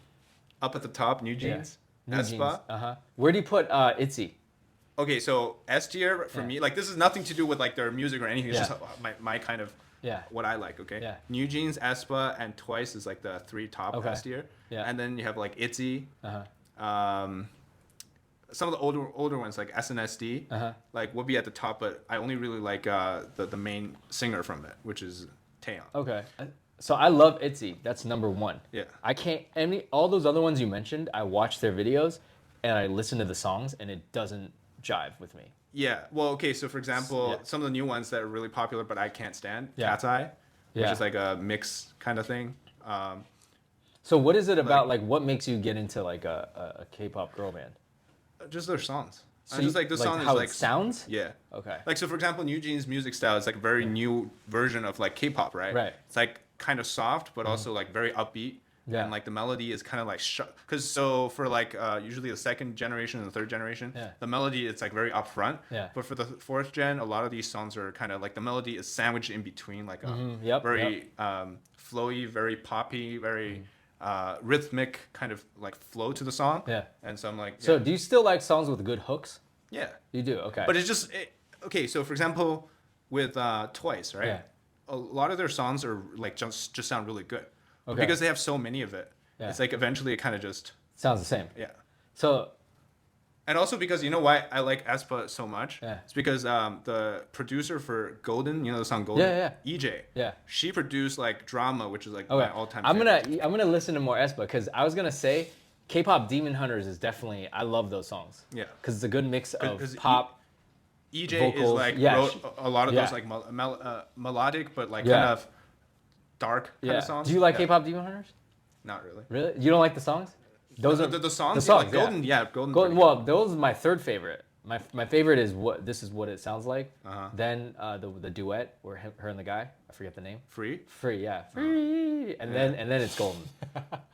Up at the top, New Jeans, New aespa. Jeans. Where do you put ITZY? Okay, so S tier for me, like this is nothing to do with like their music or anything. It's just my kind of what I like. Okay. Yeah. New Jeans, aespa, and Twice is like the three top S tier. Yeah. And then you have like ITZY. Some of the older ones like SNSD, like would be at the top, but I only really like the main singer from it, which is Taeyong. Okay. So I love ITZY. That's number one. Yeah. I can't all those other ones you mentioned. I watch their videos and I listen to the songs, and it doesn't jive with me. Yeah. Well, okay. So for example, some of the new ones that are really popular, but I can't stand, Cat's Eye, which is like a mix kind of thing. So what is it about like what makes you get into like a K-pop girl band? Just their songs. So I just like this like song how is like it sounds? Yeah. Okay. Like so, for example, New Jeans' music style is like a very new version of like K-pop, right? Right. It's like kind of soft, but also like very upbeat. Yeah. And like the melody is kind of like because so for like usually the second generation and the third generation, the melody it's like very upfront. Yeah. But for the fourth gen, a lot of these songs are kind of like the melody is sandwiched in between, like a very flowy, very poppy, very rhythmic kind of like flow to the song. Yeah. And so I'm like. So do you still like songs with good hooks? Yeah. You do. Okay. But it's just okay. So for example, with Twice, right? Yeah. A lot of their songs are like just sound really good. But Okay. because they have so many of it, Yeah. it's like eventually it kind of just sounds the same. yeah. So And also because you know why I like aespa so much? Yeah. It's because the producer for Golden, you know the song Golden? Yeah, EJ. Yeah. She produced like Drama, which is like Okay. my all-time I'm favorite. gonna listen to more aespa because I was gonna say K-pop Demon Hunters is definitely, I love those songs. Yeah. Because it's a good mix of 'Cause pop. EJ vocals. is like Yeah, wrote a lot of yeah. those like melodic but like Yeah. kind of dark kind Yeah. of songs. Do you like Yeah. K-pop Demon Hunters? Not really. Really? You don't like the songs? Those the, are the songs. The songs, like Golden. Yeah, Golden. Golden. Well, those are my third favorite. My favorite is what this is what it sounds like. Then the duet where her and the guy, I forget the name. Free. Yeah. Free. And then it's Golden.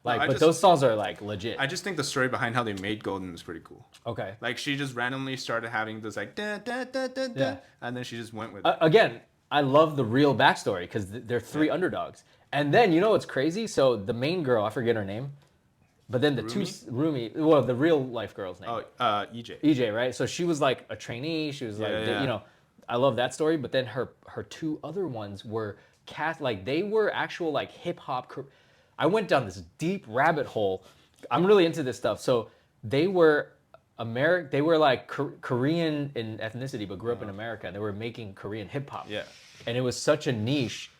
Like, I but just- those songs are like legit. I just think the story behind how they made Golden is pretty cool. Okay. Like she just randomly started having this like da da da da da, Yeah. and then she just went with it. Again, I love the real backstory because they're three underdogs. And then you know what's crazy? So the main girl, I forget her name, but then the Rumi, well, the real life girl's name. Oh, EJ. EJ, right? So she was like a trainee. She was like, yeah. you know, I love that story. But then her two other ones were like they were actual like hip hop. I went down this deep rabbit hole. I'm really into this stuff. So they were They were like Korean in ethnicity, but grew up in America. They were making Korean hip hop. Yeah. And it was such a niche,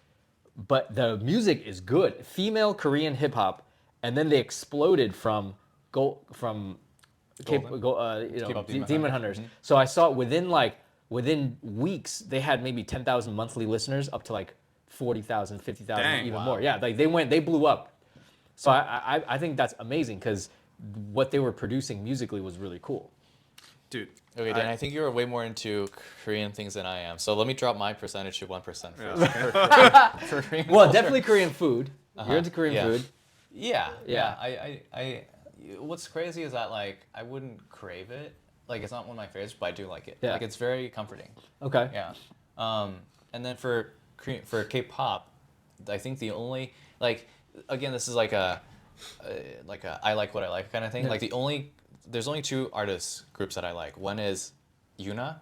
but the music is good. Female Korean hip hop, and then they exploded from Demon Hunters. Mm-hmm. So I saw within weeks they had maybe 10,000 monthly listeners, up to like 40,000, 50,000, Dang, even wow. more. Yeah, like they blew up. So I think that's amazing because what they were producing musically was really cool. Dude. Okay, Dan, I think you're way more into Korean things than I am. So let me drop my percentage to 1% first. For Korean Well, culture. definitely Korean food. You're into Korean food. Yeah. Yeah. I what's crazy is that like I wouldn't crave it. Like it's not one of my favorites, but I do like it. Yeah. Like it's very comforting. Okay. Yeah. And then for K-pop, I think the only like again this is like a I like what I like kind of thing. Yeah. Like there's only two artists groups that I like. One is Yuna,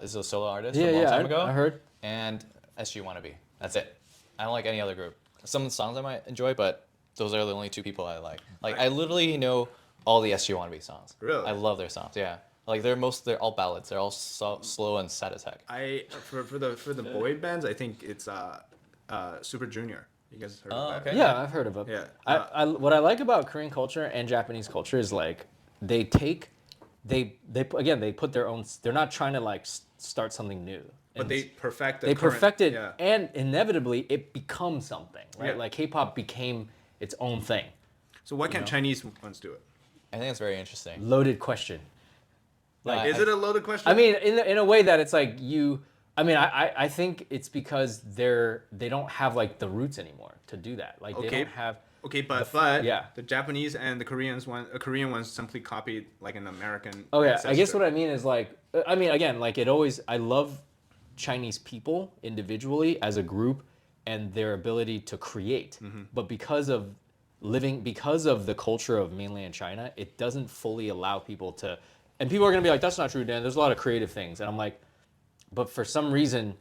is a solo artist from a long time ago. I heard. And SG Wannabe. That's it. I don't like any other group. Some of the songs I might enjoy, but those are the only two people I like. Like I literally know all the SG Wannabe songs. Really? I love their songs. Yeah. Like they're all ballads. They're all slow and sad as heck. For the boy bands, I think it's Super Junior. You guys heard of that? Okay. Yeah, I've heard of it. Yeah. What I like about Korean culture and Japanese culture is like they put their own. They're not trying to like start something new. But And they perfect they perfected, yeah. and inevitably it becomes something, right? Yeah. Like K-pop became its own thing. So why can't Chinese ones do it? I think it's very interesting. Loaded question. Like, Is it a loaded question? I mean, in a way that it's like you. I mean, I think it's because they don't have like the roots anymore to do that. Like they don't have. Okay, but yeah. the Japanese and the Korean ones simply copied like an American. Oh yeah, I guess ancestor. what I mean is like, I mean again, like I love Chinese people individually as a group and their ability to create, but because of the culture of mainland China, it doesn't fully allow people to. And people are gonna be like, that's not true, Dan. There's a lot of creative things, and I'm like, but for some reason,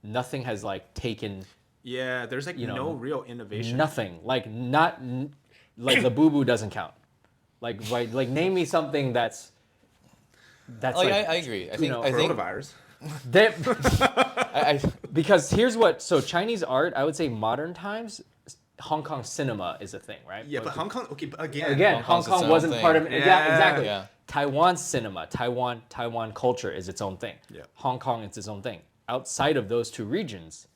nothing has like taken. Yeah, there's like no real innovation. Nothing. Like like the boo boo doesn't count. Like name me something that's Like, I agree. I think Coronavirus. Because here's what. So Chinese art, I would say modern times, Hong Kong cinema is a thing, right? Yeah, but Hong Kong. Okay, but again. Hong Kong's Kong its wasn't own part of. thing. Yeah, exactly. Yeah. Taiwan cinema, Taiwan culture is its own thing. Yeah. Hong Kong is its own thing. Outside of those two regions,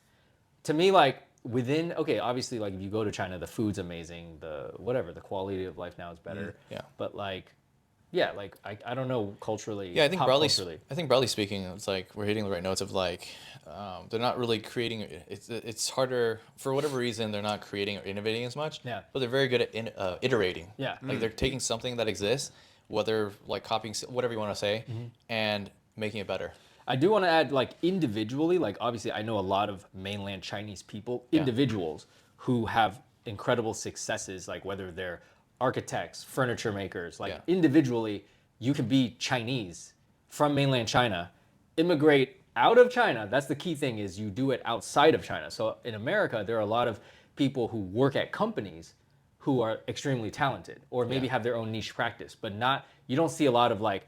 to me, like within, okay, obviously, like if you go to China, the food's amazing. The quality of life now is better. Yeah. But like, yeah, like I don't know culturally. Yeah, I think pop broadly culturally. speaking, it's like we're hitting the right notes of like they're not really creating. It's harder for whatever reason. They're not creating or innovating as much. Yeah. But they're very good at iterating. Yeah. Like they're taking something that exists, whether like copying whatever you want to say, and making it better. I do want to add, like, individually, like, obviously, I know a lot of mainland Chinese people, individuals, who have incredible successes, like, whether they're architects, furniture makers, like, individually, you could be Chinese from mainland China, immigrate out of China. That's the key thing, is you do it outside of China. So in America, there are a lot of people who work at companies who are extremely talented, or maybe have their own niche practice, but you don't see a lot of, like,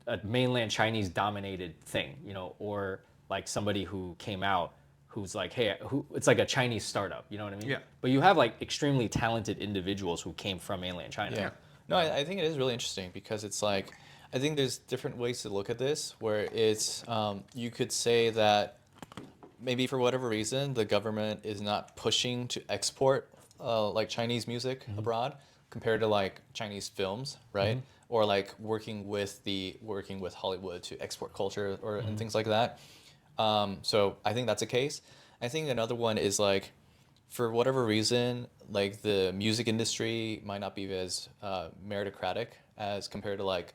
a mainland Chinese dominated thing, you know, or like somebody who came out who's like, hey, it's like a Chinese startup, you know what I mean? Yeah. But you have like extremely talented individuals who came from mainland China. Yeah. No, I think it is really interesting because it's like, I think there's different ways to look at this where it's, you could say that maybe for whatever reason, the government is not pushing to export like Chinese music abroad compared to like Chinese films, right? Or like working with Hollywood to export culture or and things like that. So I think that's a case. I think another one is like, for whatever reason, like the music industry might not be as meritocratic as compared to like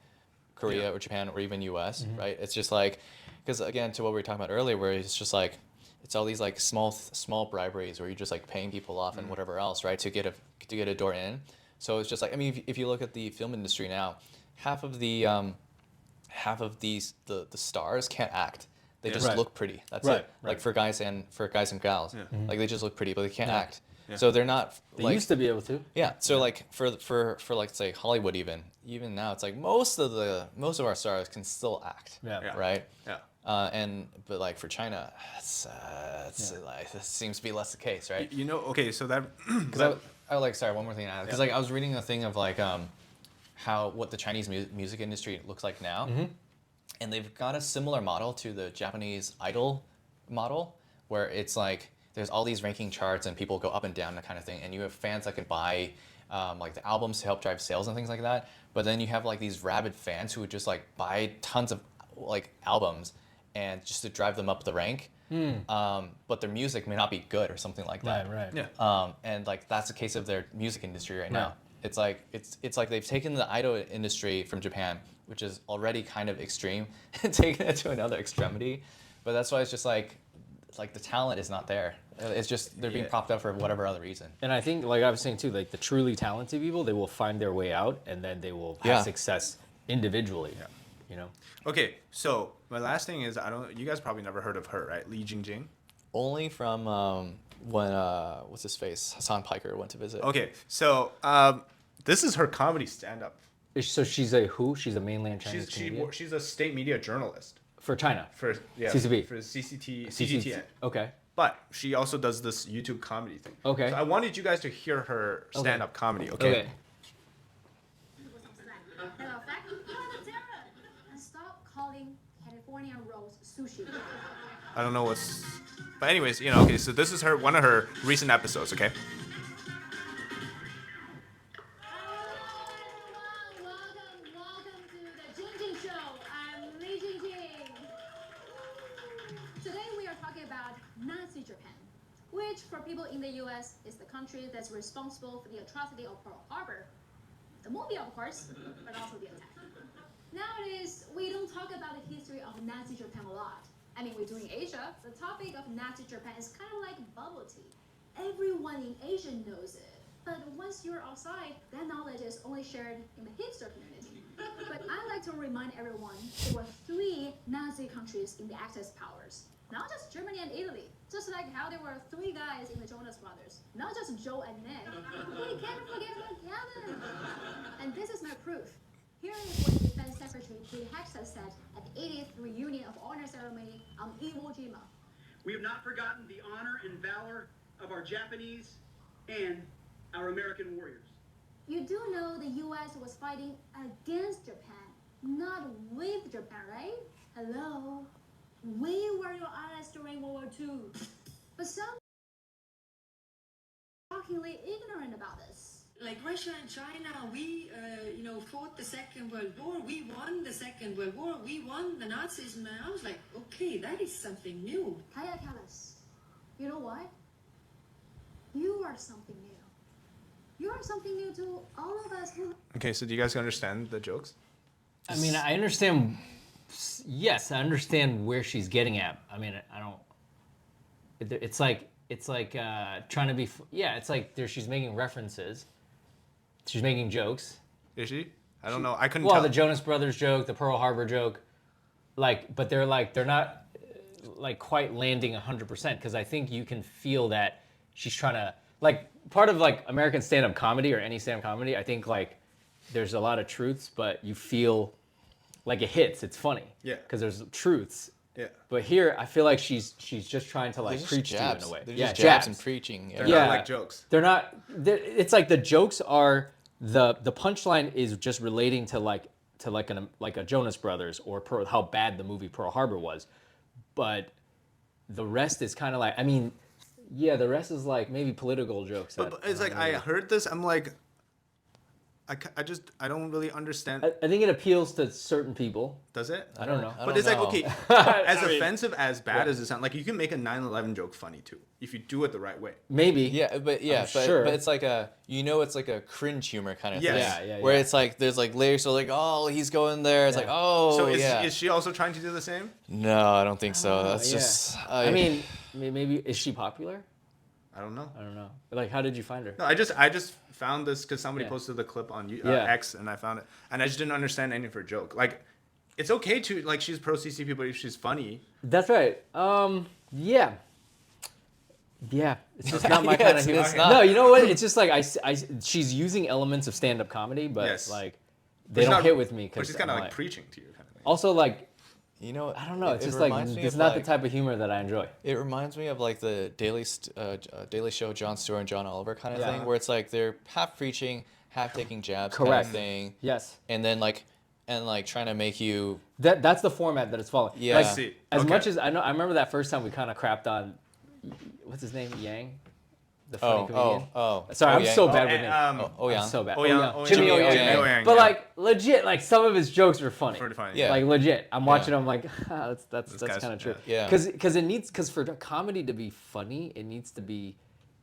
Korea or Japan or even US, right? It's just like, because again, to what we were talking about earlier, where it's just like, it's all these like small briberies where you're just like paying people off and whatever else, right, to get a door in. So it's just like, I mean, if you look at the film industry now, half of the stars can't act. They just look pretty. That's it. Like for guys and gals, like they just look pretty, but they can't act. So they're not. They like, used to be able to. Yeah. So like for like say Hollywood even now it's like most of our stars can still act. Yeah. Right. Yeah. But like for China, like this seems to be less the case, right? You know, okay, so that Because I like, sorry, one more thing to add. Because like I was reading a thing of like what the Chinese music industry looks like now, and they've got a similar model to the Japanese idol model, where it's like there's all these ranking charts and people go up and down, that kind of thing, and you have fans that can buy like the albums to help drive sales and things like that. But then you have like these rabid fans who would just like buy tons of like albums and just to drive them up the rank. But their music may not be good or something like that. Right. yeah. And like that's the case of their music industry right now. It's like they've taken the idol industry from Japan, which is already kind of extreme, and taken it to another extremity. But that's why it's just like the talent is not there. It's just they're being propped up for whatever other reason. And I think, like I was saying too, like the truly talented people, they will find their way out, and then they will have success individually. Yeah. You know. Okay, so my last thing is you guys probably never heard of her, right? Li Jingjing. Only from when what's his face, Hassan Piker went to visit. Okay, so this is her comedy stand-up. So she's a who? She's a mainland Chinese comedian? She's a state media journalist for China. For CCP. For CCTN. Okay. But she also does this YouTube comedy thing. Okay. So I wanted you guys to hear her stand-up comedy. Okay. Stop calling California rolls sushi. I don't know what's. But anyways, you know, okay, so this is one of her recent episodes, okay? Welcome to the Jingjing Show. I'm Li Jingjing. Today we are talking about Nazi Japan, which for people in the US is the country that's responsible for the atrocity of Pearl Harbor. The movie, of course, but also the attack. Nowadays, we don't talk about the history of Nazi Japan a lot. I mean, we do in Asia. The topic of Nazi Japan is kind of like bubble tea. Everyone in Asia knows it. But once you're outside, that knowledge is only shared in the hipster community. But I like to remind everyone there were 3 Nazi countries in the Axis powers. Not just Germany and Italy. Just like how there were 3 guys in the Jonas Brothers. Not just Joe and Nick. We can't forget about Kevin. And this is my proof. Here is what Defense Secretary Pete Hegseth said at the 80th reunion of honor ceremony on Iwo Jima. We have not forgotten the honor and valor of our Japanese and our American warriors. You do know the U.S. was fighting against Japan, not with Japan, right? Hello? We were your allies during World War II. But some shockingly ignorant about this. Like Russia and China, we, fought the Second World War. We won the Second World War. We won the Nazism. And I was like, okay, that is something new. Kaya Kallas, you know what? You are something new. You are something new to all of us who... Okay, so do you guys understand the jokes? I mean, I understand. Yes, I understand where she's getting at. I mean, I don't... It's like trying to be... Yeah, it's like she's making references. She's making jokes. Is she? I don't know. I couldn't tell. Well, the Jonas Brothers joke, the Pearl Harbor joke. But they're not like quite landing 100%, because I think you can feel that she's trying to... Like, part of like American stand-up comedy or any stand-up comedy, I think like there's a lot of truths, but you feel like it hits. It's funny. Yeah. Because there's truths. Yeah. But here, I feel like she's just trying to like They're just preach to you jabs. in a way. They're yeah, just jabs and preaching. They're Yeah. not like jokes. They're not. It's like the jokes are the punchline is just relating to like a Jonas Brothers or how bad the movie Pearl Harbor was, but the rest is kind of like, I mean, yeah, the rest is like maybe political jokes. But it's like I heard this, I'm like, I don't really understand. I think it appeals to certain people. Does it? I don't know. But it's like, okay, as offensive, as bad as it sounds, like you can make a 9/11 joke funny too, if you do it the right way. Maybe. Yeah, but sure. but it's like it's like a cringe humor kind of thing. Yes. Where it's like there's like layers, so like, oh, he's going there. It's like, oh, So yeah. is she also trying to do the same? No, I don't think so. That's just. I mean, maybe is she popular? I don't know. Like, how did you find her? No, I just found this because somebody posted the clip on X, and I found it, and I just didn't understand any of her joke. Like, it's okay to like she's pro CCP, but if she's funny, that's right. Yeah. It's just not my kind of humor. it's not. No, you know what? It's just like she's using elements of stand-up comedy, but like they don't hit with me because she's kind of like preaching to you, kind of thing. Also, like. You know, I don't know. It's just like it's not the type of humor that I enjoy. It reminds me of like the Daily Show, Jon Stewart and John Oliver kind of thing, where it's like they're half preaching, half taking jabs, kind of thing. Yes. And then like trying to make you. That's the format that it's following. Yeah. Like, as much as I know, I remember that first time we kind of crapped on, what's his name, Yang. The funny comedian. Sorry, I'm so bad with names. Yang. I'm so bad. Jimmy O O Yang. Yang. But like legit, like some of his jokes are funny. Pretty funny. Yeah. Like legit. I'm watching them like that's kind of true. Yeah. Because for comedy to be funny, it needs to be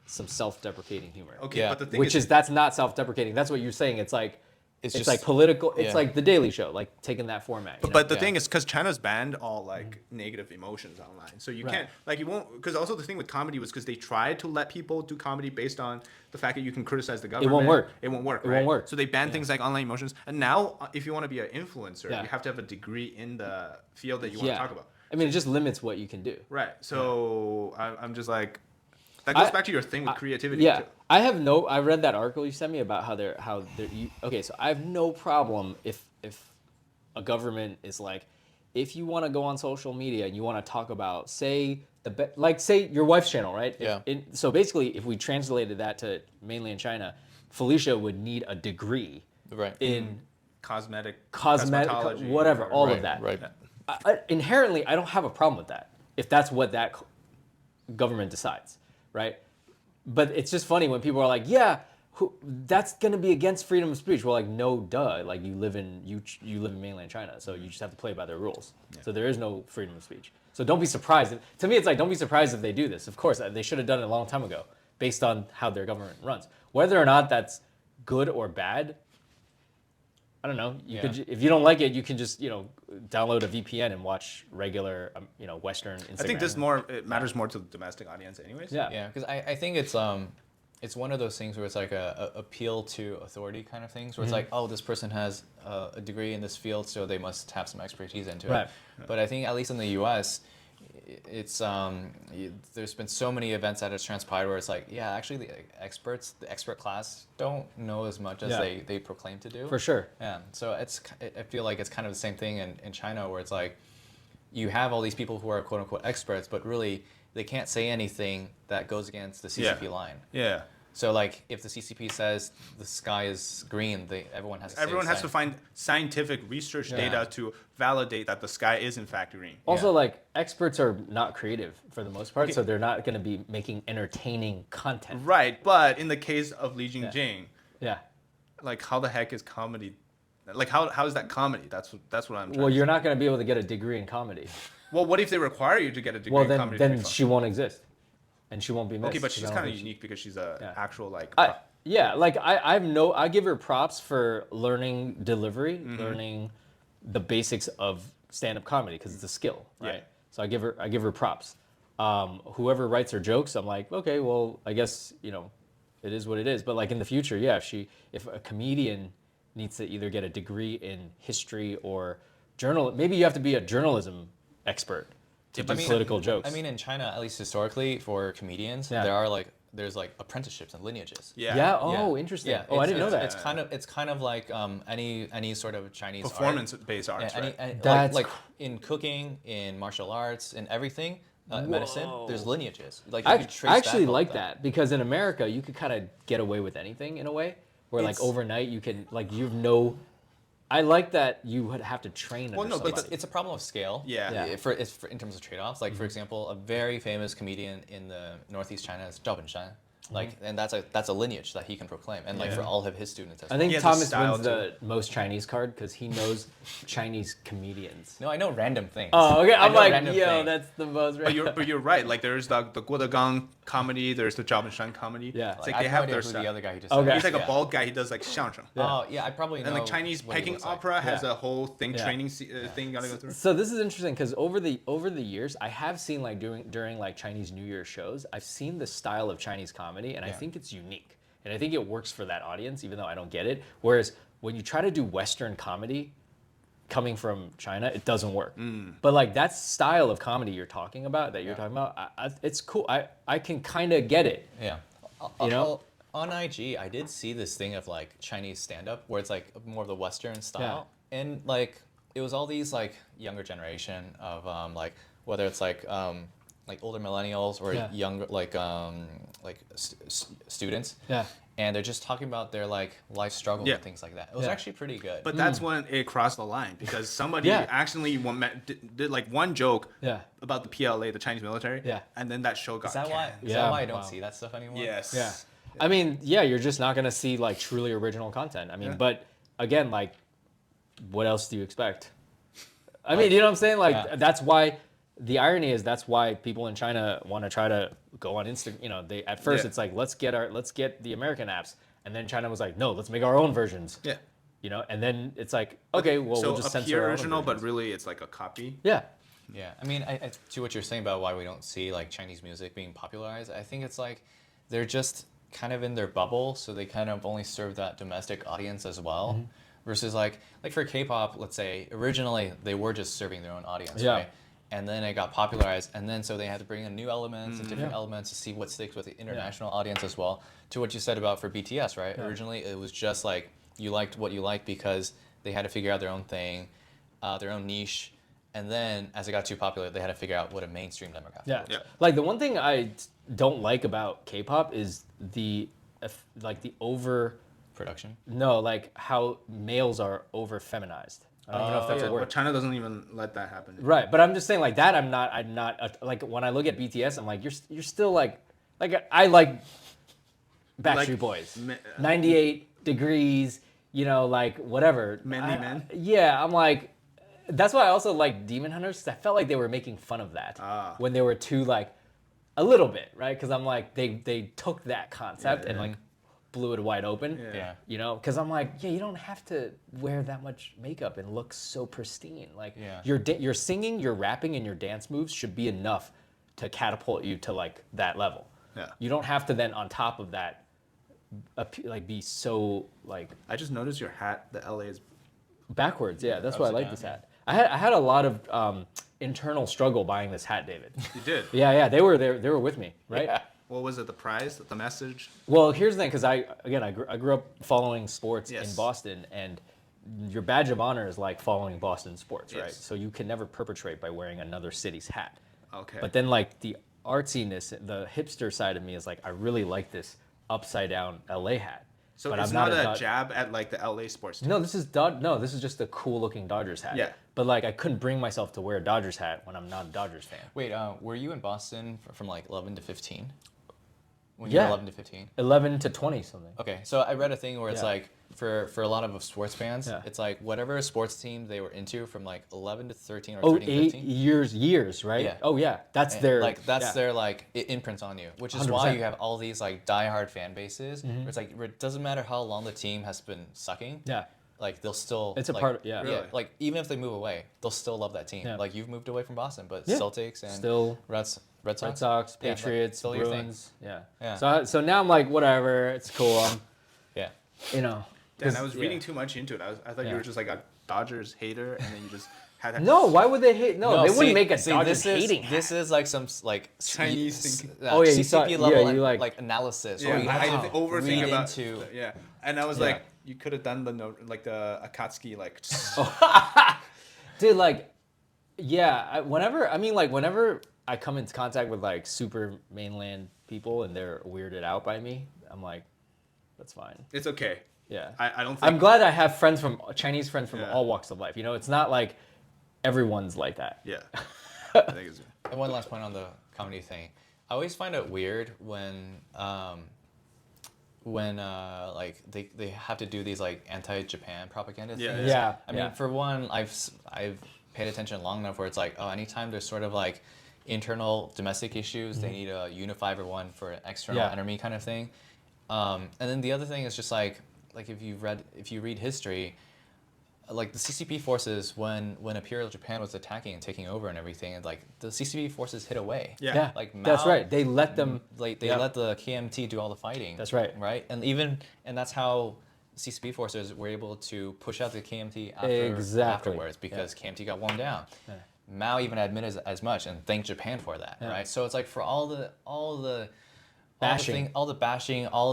some self-deprecating humor. Okay, but the thing that's not self-deprecating. That's what you're saying. It's like it's just like political. It's like the Daily Show, like taking that format. But the thing is, because China's banned all like negative emotions online, so you can't like you won't. Because also the thing with comedy was because they tried to let people do comedy based on the fact that you can criticize the government. It won't work. It won't work. It won't work. So they banned things like online emotions, and now if you want to be an influencer, Yeah. you have to have a degree in the field that you want to talk about. I mean, it just limits what you can do. Right. So I'm just like. That goes back to your thing with creativity. Yeah, too. I read that article you sent me about how they're okay. So I have no problem if a government is like, if you want to go on social media and you want to talk about say your wife's channel, right? Yeah. So basically, if we translated that to mainland China, Felicia would need a degree in cosmetic, whatever, all of that. Right. Inherently, I don't have a problem with that if that's what that government decides. Right, but it's just funny when people are like, "Yeah, that's going to be against freedom of speech." We're like, "No, duh! Like you live in mainland China, so you just have to play by their rules. Yeah. So there is no freedom of speech. So don't be surprised. To me, it's like don't be surprised if they do this. Of course, they should have done it a long time ago, based on how their government runs. Whether or not that's good or bad, I don't know. You could, if you don't like it, you can just download a VPN and watch regular Western Instagram. I think it matters more to the domestic audience, anyways. Yeah, because I think it's one of those things where it's like a appeal to authority kind of things, where it's like, oh, this person has a degree in this field, so they must have some expertise into it. But I think at least in the U.S. it's there's been so many events that have transpired where it's like, yeah, actually the expert class don't know as much as they proclaim to do. For sure. Yeah. So I feel like it's kind of the same thing in China, where it's like you have all these people who are quote unquote experts, but really they can't say anything that goes against the CCP line. Yeah. So like if the CCP says the sky is green, everyone has to find scientific research data to validate that the sky is in fact green. Also, like experts are not creative for the most part, so they're not going to be making entertaining content. Right, but in the case of Li Jingjing, yeah, like how the heck is comedy? Like how is that comedy? That's what I'm. Well, you're not going to be able to get a degree in comedy. Well, what if they require you to get a degree in comedy? Well, then she won't exist. And she won't be missed. Okay, but she's kind of unique because she's actual like. I give her props for learning delivery, learning the basics of stand-up comedy because it's a skill, right? Yeah. So I give her props. Whoever writes her jokes, I'm like, okay, well, I guess it is what it is. But like in the future, if a comedian needs to either get a degree in history or maybe you have to be a journalism expert. To do political jokes. I mean, in China, at least historically, for comedians, there are like there's like apprenticeships and lineages. Yeah. Oh, interesting. Yeah. Oh, I didn't know that. It's kind of like any sort of Chinese performance-based arts, like in cooking, in martial arts, in everything. Medicine, there's lineages. Like you could trace I actually like that because in America you could kind of get away with anything in a way, where like overnight you can like I like that you would have to train. Well, no, but it's a problem of scale. Yeah. It's in terms of trade-offs. Like for example, a very famous comedian in the Northeast China is Zhang. Like, and that's a lineage that he can proclaim, and like for all of his students. I think Thomas wins the most Chinese card because he knows Chinese comedians. No, I know random things. Oh, okay. I'm like, yo, that's the most. But you're right. Like, there's the Guodegang comedy. There's the Zhao Shan comedy. Yeah. It's like they have their the other guy who just. Okay. He's like a bald guy. He does like xiangsheng. Oh yeah, I probably know. And like Chinese Peking opera has a whole thing training thing you gotta go through. So this is interesting because over the years, I have seen like during like Chinese New Year shows, I've seen the style of Chinese comedy, and I think it's unique, and I think it works for that audience, even though I don't get it. Whereas when you try to do Western comedy coming from China, it doesn't work. But like that style of comedy you're talking about, it's cool. I can kind of get it. Yeah. You know? On IG, I did see this thing of like Chinese stand-up where it's like more of the Western style, and like it was all these like younger generation of like whether it's like older millennials or younger students. Yeah. And they're just talking about their like life struggle and things like that. It was actually pretty good. But that's when it crossed the line because somebody actually did like one joke about the PLA, the Chinese military. Yeah. And then that show got canned. Is that why I don't see that stuff anymore? Yes. Yeah. I mean, you're just not gonna see like truly original content. I mean, but again, like, what else do you expect? I mean, you know what I'm saying? Like, that's why. The irony is that's why people in China want to try to go on Instagram. You know, they at first it's like let's get the American apps, and then China was like, no, let's make our own versions. Yeah. You know, and then it's like, okay, well, so we'll just censor appear our own original, but versions. really it's like a copy. Yeah. Yeah. I mean, I to what you're saying about why we don't see like Chinese music being popularized, I think it's like they're just kind of in their bubble, so they kind of only serve that domestic audience as well. Versus like for K-pop, let's say originally they were just serving their own audience, right? And then it got popularized, and then so they had to bring in new elements and different elements to see what sticks with the international audience as well. To what you said about for BTS, right? Originally it was just like you liked what you liked because they had to figure out their own thing, their own niche, and then as it got too popular, they had to figure out what a mainstream demographic was. Like the one thing I don't like about K-pop is the over production. No, like how males are over feminized. I don't even know if that's a word. But China doesn't even let that happen. Right, but I'm just saying like that. I'm not like when I look at BTS, I'm like you're still like I like Backstreet Boys, 98 Degrees, you know, like whatever. Manly Men. Yeah, I'm like that's why I also like Demon Hunters because I felt like they were making fun of that when they were too like a little bit, right? Because I'm like they took that concept and like blew it wide open. You know, because I'm like, you don't have to wear that much makeup and look so pristine. Like your singing, your rapping, and your dance moves should be enough to catapult you to like that level. Yeah. You don't have to then on top of that, like be so like. I just noticed your hat. The LA is backwards. Yeah, that's why I like this hat. I had a lot of internal struggle buying this hat, David. You did. Yeah, they were there. They were with me, right? Yeah. What was it? The prize? The message? Well, here's the thing, because I grew up following sports in Boston, and your badge of honor is like following Boston sports, right? So you can never perpetrate by wearing another city's hat. Okay. But then like the artsiness, the hipster side of me is like, I really like this upside down LA hat. So but it's I'm not a jab at like the LA sports team. No, this is just a cool looking Dodgers hat. Yeah. But like I couldn't bring myself to wear a Dodgers hat when I'm not a Dodgers fan. Wait, were you in Boston from like 11 to 15? When you were 11 to 15? 11 to 20 something. Okay, so I read a thing where it's like, for a lot of sports fans, it's like whatever sports team they were into from like 11 to 13 or 13 to 15. 8 years, right? Yeah. Oh yeah, that's their their like imprint on you, which is 100%. Why you have all these like diehard fan bases. Where it's like it doesn't matter how long the team has been sucking. Yeah. Like they'll still. It's a like, part. Yeah. Really? Like even if they move away, they'll still love that team. Yeah. Like you've moved away from Boston, but Celtics and still Red Sox, Patriots, Bruins. Yeah. So now I'm like, whatever, it's cool. Yeah. You know. And I was reading too much into it. I thought you were just like a Dodgers hater, and then you just had that. No, why would they hate? No, they wouldn't make a Dodgers hating hat. This is like some like Chinese thinking. CCP level like analysis. Yeah, I overthink read about into. Yeah, and I was like, you could have done the Akatsuki like. Dude, like, yeah. Whenever I come into contact with like super mainland people and they're weirded out by me, I'm like, that's fine. It's okay. Yeah. I don't think... I'm glad I have Chinese friends from all walks of life. You know, it's not like everyone's like that. Yeah. I think it's... And one last point on the comedy thing. I always find it weird when like they have to do these like anti-Japan propaganda things. Yeah. I mean, for one, I've paid attention long enough where it's like, oh, anytime there's sort of like internal domestic issues, they need to unify everyone for an external enemy kind of thing. And then the other thing is just like if you read history, like the CCP forces when Imperial Japan was attacking and taking over and everything, and like the CCP forces hid away. Yeah. Like Mao, that's right. They let them let the KMT do all the fighting. That's right. Right, and that's how CCP forces were able to push out the KMT afterwards because KMT got worn down. Yeah. Mao even admitted as much and thanked Japan for that. Right. So it's like for all the bashing, all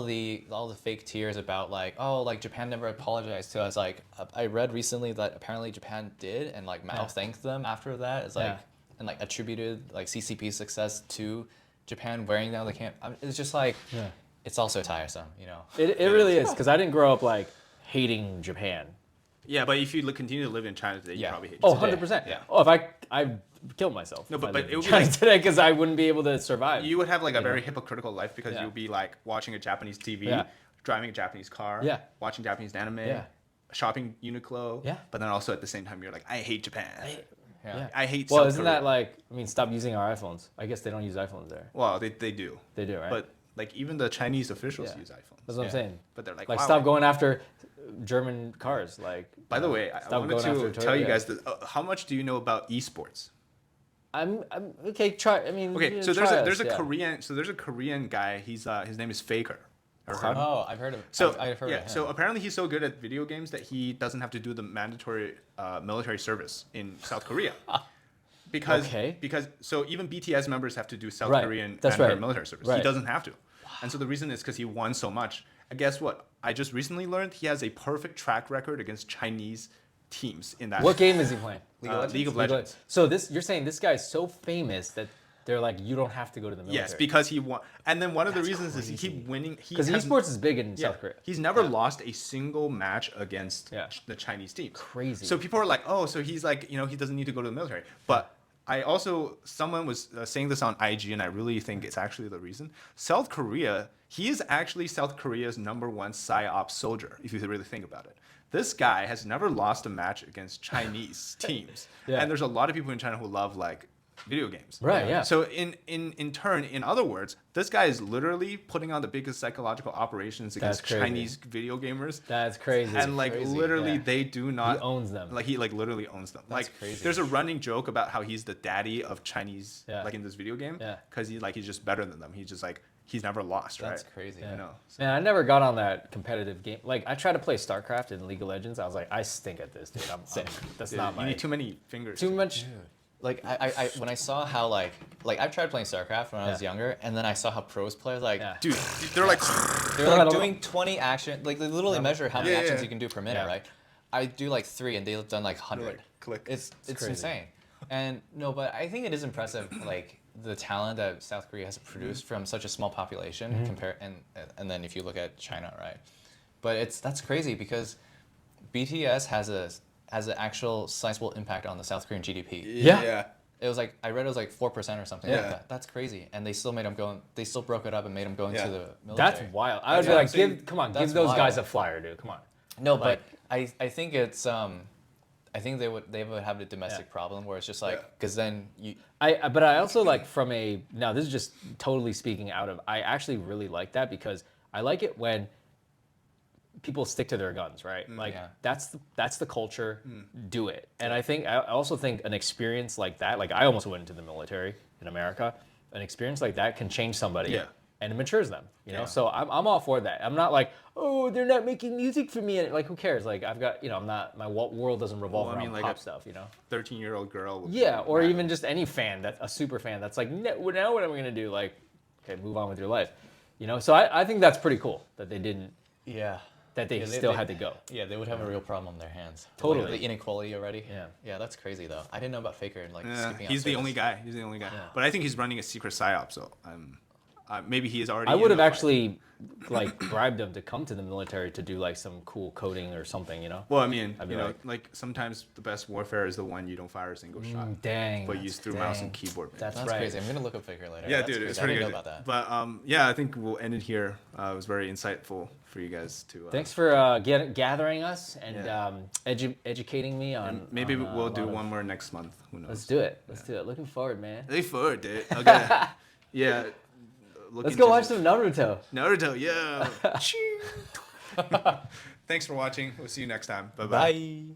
the fake tears about like, oh, like Japan never apologized to us. Like I read recently that apparently Japan did, and like Mao thanked them after that. It's like and like attributed like CCP's success to Japan wearing down the camp. It's just like it's also tiresome, you know. It really is, because I didn't grow up like hating Japan. Yeah, but if you continue to live in China today, you probably hate Japan. Japan. 100%. Yeah. Oh, if I killed myself. No, but it would be China like today because I wouldn't be able to survive. You would have like a very hypocritical life because you'll be like watching a Japanese TV, driving a Japanese car, watching Japanese anime, shopping Uniqlo. Yeah. But then also at the same time, you're like, I hate Japan. I hate South isn't Korea. that like, I mean, stop using our iPhones. I guess they don't use iPhones there. Well, they do. They do, right? But like even the Chinese officials use iPhones. That's what I'm saying. But they're like, stop going after German cars. Like, by the way, I wanted to tell you guys that how much do you know about esports? I'm okay. Try. I mean, okay. So there's a Korean guy. His name is Faker. Oh, I've heard of. So I've heard of him. So apparently he's so good at video games that he doesn't have to do the mandatory military service in South Korea. Because so even BTS members have to do South Korean mandatory military service. He doesn't have to. And so the reason is because he won so much. And guess what? I just recently learned he has a perfect track record against Chinese teams in that. What game is he playing? League of Legends. So you're saying this guy's so famous that they're like, you don't have to go to the military. Yes, because he won. And then one of the reasons is he keep winning. Because esports is big in South Korea. He's never lost a single match against the Chinese team. Crazy. So people are like, oh, so he's like, he doesn't need to go to the military. But someone was saying this on IG, and I really think it's actually the reason. South Korea, he is actually South Korea's #1 PSYOP soldier, if you really think about it. This guy has never lost a match against Chinese teams. And there's a lot of people in China who love like video games. Right, yeah. So in turn, in other words, this guy is literally putting on the biggest psychological operations against Chinese video gamers. That's crazy. And like literally they do not... He owns them. Like he like literally owns them. That's like crazy. There's a running joke about how he's the daddy of Chinese like in this video game. Yeah. Because he's just better than them. He's just like, he's never lost, right? That's crazy. You know? Man, I never got on that competitive game. Like, I tried to play StarCraft and League of Legends. I was like, I stink at this, dude. That's not my... You need too many fingers. Too much... Dude. Like I when I saw how like I've tried playing StarCraft when I was younger, and then I saw how pros play. Like, dude, they're like doing 20 action. Like they literally measure how many actions you can do per minute, right? I do like 3, and they've done like 100. Like, click. It's insane. And no, but I think it is impressive, like the talent that South Korea has produced from such a small population and then if you look at China, right? But that's crazy because BTS has an actual sizable impact on the South Korean GDP. Yeah. It was like, I read it was like 4% or something like that. That's crazy. And they still made them go, they still broke it up and made them go into the military. That's wild. I would be like, give those guys a flyer, dude. Come on. No, but I think it's, I think they would have a domestic problem where it's just like, because then you... But I also like now this is just totally speaking I actually really like that because I like it when people stick to their guns, right? Like that's the culture. Do it. And I also think an experience like that, like I almost went into the military in America. An experience like that can change somebody. Yeah. and it matures them. You know, Yeah. so I'm all for that. I'm not like, oh, they're not making music for me. Like, who cares? Like, I've got, you know, I'm not, my world doesn't revolve around pop stuff. You know. 13-year-old girl. With Yeah, or even just any fan, that's a super fan that's like, now what am I gonna do? Like, okay, move on with your life. You know, so I think that's pretty cool that they didn't. Yeah. That they still had to go. Yeah, they would have a real problem on their hands. Totally. Like, the inequality already. Yeah. Yeah, that's crazy though. I didn't know about Faker and like skipping out he's the service. only guy. He's the only guy. Yeah. But I think he's running a secret psyop. So maybe he is already. I would in have the fight. actually like bribed them to come to the military to do like some cool coding or something, you know. Well, I mean, I'd be you know, like sometimes the best warfare is the one you don't fire a single shot. Dang. But use through mouse and keyboard. That's That's right. crazy. I'm gonna look up Faker later. Yeah, That's dude, crazy. it's I pretty didn't good. know about that. But yeah, I think we'll end it here. It was very insightful for you guys to. Thanks for gathering us and Yeah. Educating me on. And maybe on, we'll do one more next month. Who knows? Let's do it. Let's do it. Looking forward, man. Looking forward, dude. Okay. Yeah. Let's go watch some Naruto. Naruto, yeah. Thanks for watching. We'll see you next time. Bye-bye. Bye.